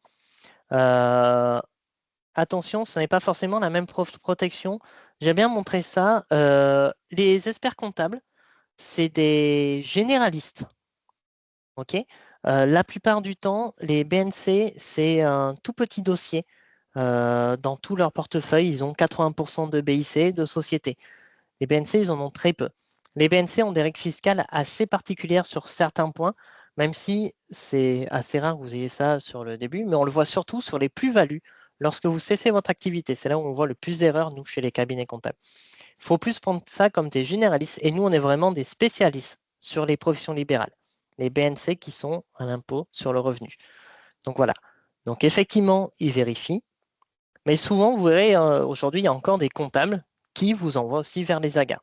Attention, ce n'est pas forcément la même protection. J'ai bien montré ça. Les experts comptables, c'est des généralistes. Ok. La plupart du temps, les BNC, c'est un tout petit dossier. Dans tout leur portefeuille, ils ont 80% de BIC, de société. Les BNC, ils en ont très peu. Les BNC ont des règles fiscales assez particulières sur certains points, même si c'est assez rare que vous ayez ça sur le début, mais on le voit surtout sur les plus-values lorsque vous cessez votre activité. C'est là où on voit le plus d'erreurs, nous, chez les cabinets comptables. Il faut plus prendre ça comme des généralistes, et nous, on est vraiment des spécialistes sur les professions libérales, les BNC qui sont à l'impôt sur le revenu. Donc voilà. Donc effectivement, ils vérifient, mais souvent, vous verrez, aujourd'hui, il y a encore des comptables qui vous envoient aussi vers les AGA.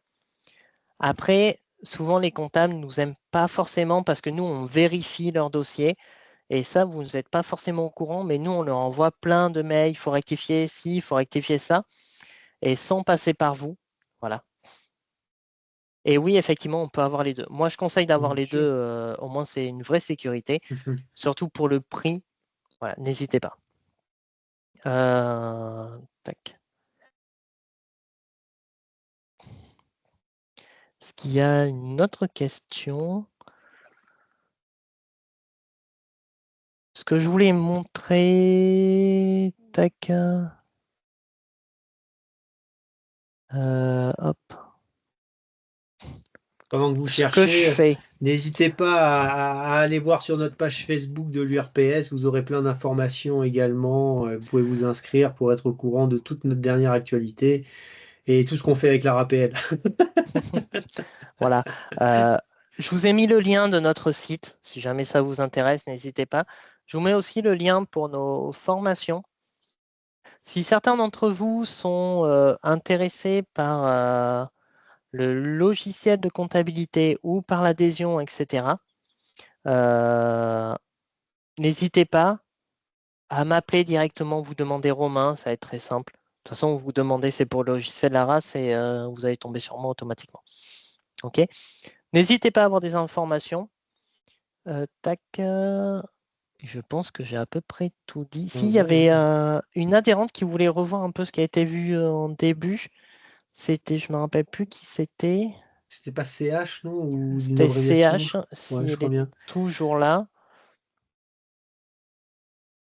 Après, souvent, les comptables ne nous aiment pas forcément parce que nous, on vérifie leur dossier. Et ça, vous n'êtes pas forcément au courant, mais nous, on leur envoie plein de mails. Il faut rectifier ci, il faut rectifier ça. Et sans passer par vous. Voilà. Et oui, effectivement, on peut avoir les deux. Moi, je conseille d'avoir Bien les deux. sûr. Au moins, c'est une vraie sécurité. Surtout pour le prix. Voilà, n'hésitez pas. Tac. Est-ce qu'il y a une autre question? Ce que je voulais montrer. Tac. Hop. pendant que vous Ce que je cherchez, fais. n'hésitez pas à aller voir sur notre page Facebook de l'URPS. Vous aurez plein d'informations également. Vous pouvez vous inscrire pour être au courant de toute notre dernière actualité et tout ce qu'on fait avec la RAPL. Voilà. Euh, je vous ai mis le lien de notre site. Si jamais ça vous intéresse, n'hésitez pas. Je vous mets aussi le lien pour nos formations. Si certains d'entre vous sont intéressés par le logiciel de comptabilité ou par l'adhésion, etc., euh, n'hésitez pas à m'appeler directement, vous demander Romain, ça va être très simple. De toute façon, vous demandez c'est pour le logiciel Laras et vous allez tomber sur moi automatiquement. OK? N'hésitez pas à avoir des informations. Tac, je pense que j'ai à peu près tout dit. S'il y avait une adhérente qui voulait revoir un peu ce qui a été vu en début, c'était, je ne me rappelle plus qui c'était. C'était pas CH, non? Ou une C'était abréviation? CH, Ouais, si je elle crois est bien. toujours là.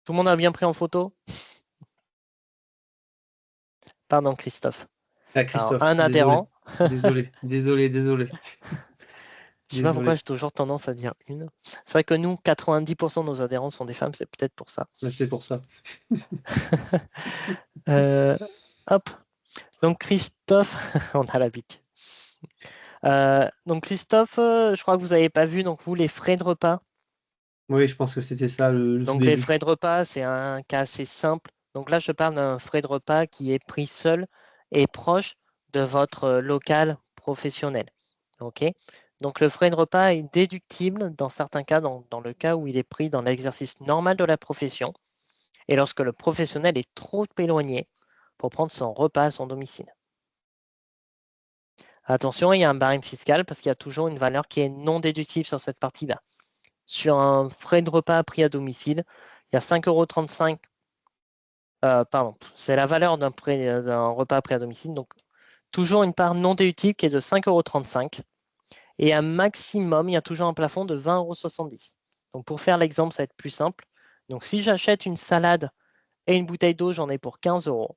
Tout le monde a bien pris en photo? Pardon, Christophe. Ah, Alors, Christophe, un désolé. adhérent. Désolé, désolé, désolé. Je sais pas pourquoi Désolé. j'ai toujours tendance à dire une. C'est vrai que nous, 90% de nos adhérents sont des femmes, c'est peut-être pour ça. Mais c'est pour ça. Euh, hop. Donc Christophe, on a l'habitude. Donc Christophe, je crois que vous n'avez pas vu, donc vous, les frais de repas. Oui, je pense que c'était ça le tout Donc les début. frais de repas, c'est un cas assez simple. Donc là, je parle d'un frais de repas qui est pris seul et proche de votre local professionnel. OK? Donc le frais de repas est déductible dans certains cas, dans le cas où il est pris dans l'exercice normal de la profession et lorsque le professionnel est trop éloigné pour prendre son repas à son domicile. Attention, il y a un barème fiscal parce qu'il y a toujours une valeur qui est non déductible sur cette partie-là. Sur un frais de repas pris à domicile, il y a 5,35 €. Pardon, c'est la valeur d'un repas pris à domicile. Donc, toujours une part non déductible qui est de 5,35 €. Et un maximum, il y a toujours un plafond de 20,70 €. Donc, pour faire l'exemple, ça va être plus simple. Donc, si j'achète une salade et une bouteille d'eau, j'en ai pour 15 €.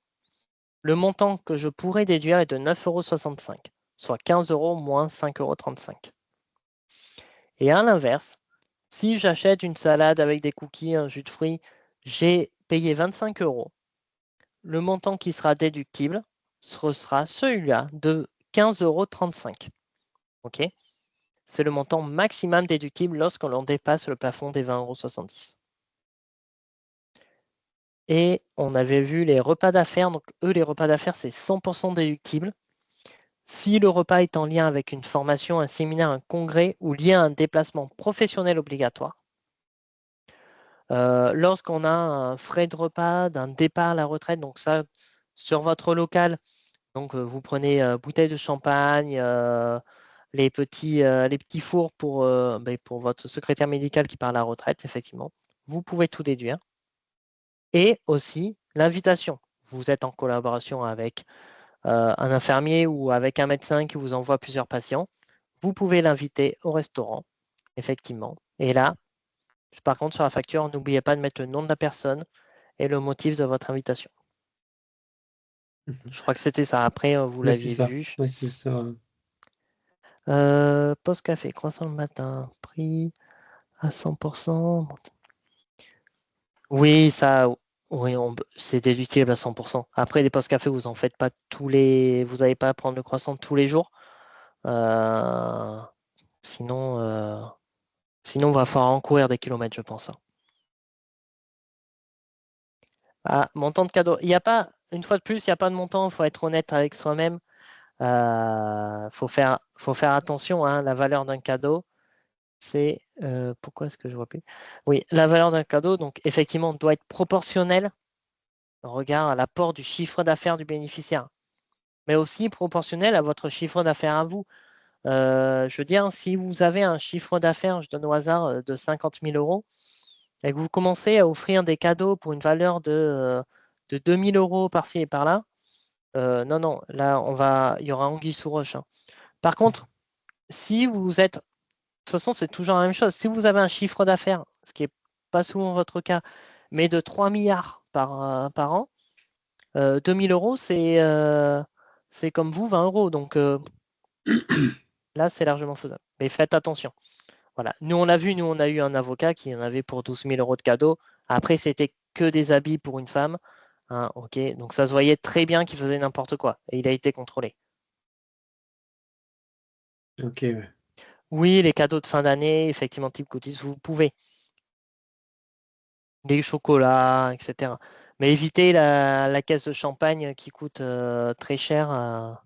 Le montant que je pourrais déduire est de 9,65 €, soit 15 € moins 5,35 €. Et à l'inverse, si j'achète une salade avec des cookies, un jus de fruits, j'ai payé 25 €. Le montant qui sera déductible, ce sera celui-là de 15,35 €. OK? C'est le montant maximum déductible lorsque l'on dépasse le plafond des 20,70 €. Et on avait vu les repas d'affaires. Donc, eux, les repas d'affaires, c'est 100% déductible. Si le repas est en lien avec une formation, un séminaire, un congrès ou lié à un déplacement professionnel obligatoire. Lorsqu'on a un frais de repas, d'un départ à la retraite, donc ça, sur votre local, donc vous prenez bouteille de champagne, les petits fours pour votre secrétaire médical qui part à la retraite, effectivement. Vous pouvez tout déduire. Et aussi l'invitation. Vous êtes en collaboration avec un infirmier ou avec un médecin qui vous envoie plusieurs patients. Vous pouvez l'inviter au restaurant, effectivement. Et là, par contre, sur la facture, n'oubliez pas de mettre le nom de la personne et le motif de votre invitation. Mhm. Je crois que c'était ça. Après, vous Ouais, c'est l'aviez ça. vu. Ouais, c'est ça. Post café, croissant le matin, prix à 100%. Oui, ça, oui, c'est déductible à 100%. Après, les post café, vous en faites pas vous n'allez pas prendre le croissant tous les jours. Euh, sinon, sinon, on va falloir en courir des kilomètres, je pense, hein. Ah, montant de cadeau. Il n'y a pas, une fois de plus, il n'y a pas de montant. Il faut être honnête avec soi-même. Faut faire attention, hein. La valeur d'un cadeau, c'est pourquoi est-ce que je vois plus? Oui, la valeur d'un cadeau, donc effectivement, doit être proportionnelle au regard à l'apport du chiffre d'affaires du bénéficiaire, mais aussi proportionnelle à votre chiffre d'affaires à vous. Je veux dire, si vous avez un chiffre d'affaires, je donne au hasard, de 50 000 euros, et que vous commencez à offrir des cadeaux pour une valeur de 2 000 euros par-ci et par-là, non, non, là, il y aura anguille sous roche, hein. Par contre, si vous êtes, de toute façon, c'est toujours la même chose. Si vous avez un chiffre d'affaires, ce qui n'est pas souvent votre cas, mais de 3 milliards par an, 2 000 euros, c'est comme vous, 20 euros. Donc, Là, c'est largement faisable. Mais faites attention. Voilà. Nous, on a vu, nous, on a eu un avocat qui en avait pour 12 000 euros de cadeaux. Après, c'était que des habits pour une femme. Hein, ok. Donc, ça se voyait très bien qu'il faisait n'importe quoi. Et il a été contrôlé. Ok, ouais. Oui, les cadeaux de fin d'année, effectivement, type cookies, vous pouvez. Des chocolats, etc. Mais évitez la caisse de champagne qui coûte très cher.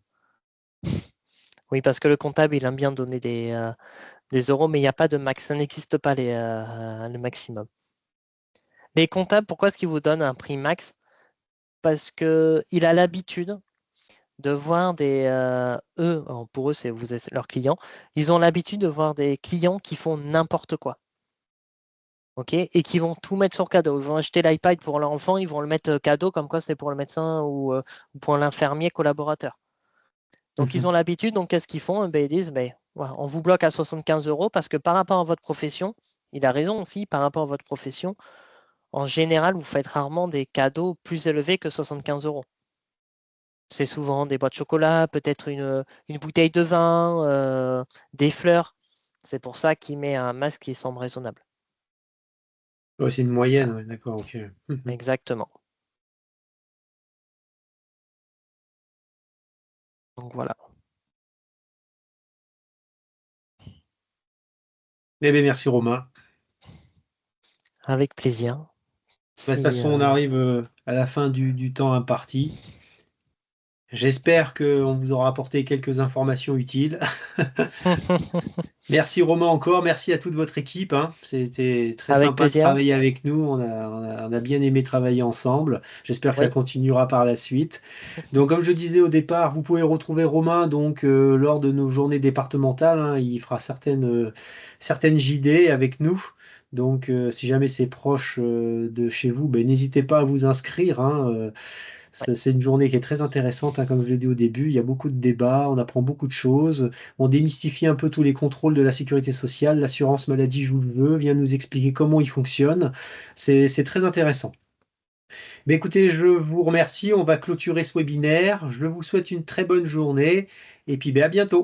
Oui, parce que le comptable, il aime bien donner des euros, mais il n'y a pas de max. Ça n'existe pas le maximum. Les comptables, pourquoi est-ce qu'ils vous donnent un prix max? Parce qu'il a l'habitude de voir eux, pour eux, c'est vous êtes leurs clients, ils ont l'habitude de voir des clients qui font n'importe quoi. Ok, et qui vont tout mettre sur cadeau. Ils vont acheter l'iPad pour leur enfant, ils vont le mettre cadeau, comme quoi c'est pour le médecin ou pour l'infirmier collaborateur. Donc ils Mhm. ont l'habitude, donc qu'est-ce qu'ils font? Ben, ils disent, ben, voilà, on vous bloque à 75 euros parce que par rapport à votre profession, il a raison aussi, par rapport à votre profession, en général, vous faites rarement des cadeaux plus élevés que 75 euros. C'est souvent des boîtes de chocolat, peut-être une bouteille de vin, des fleurs. C'est pour ça qu'il met un masque qui semble raisonnable. Ouais, c'est une moyenne, Voilà, ouais, d'accord, ok. Mhm. exactement. Donc voilà, Eh bien, merci Romain. avec plaisir. Bah, de toute Si, façon, on arrive à la fin du temps imparti. J'espère qu'on vous aura apporté quelques informations utiles. Merci Romain encore, merci à toute votre équipe, hein. C'était très avec sympa de plaisir. travailler avec nous, on a bien aimé travailler ensemble. J'espère que ça Oui, continuera par la suite. Donc comme je disais au départ, vous pouvez retrouver Romain donc lors de nos journées départementales, hein. Il fera certaines JD avec nous. Donc si jamais c'est proche de chez vous, ben, n'hésitez pas à vous inscrire, hein. oui, C'est une journée qui est très intéressante, hein, comme je l'ai dit au début. Il y a beaucoup de débats, on apprend beaucoup de choses. On démystifie un peu tous les contrôles de la sécurité sociale. L'assurance maladie, je vous le veux, vient nous expliquer comment il fonctionne. C'est très intéressant. Mais écoutez, je vous remercie. On va clôturer ce webinaire. Je vous souhaite une très bonne journée et puis ben, à bientôt.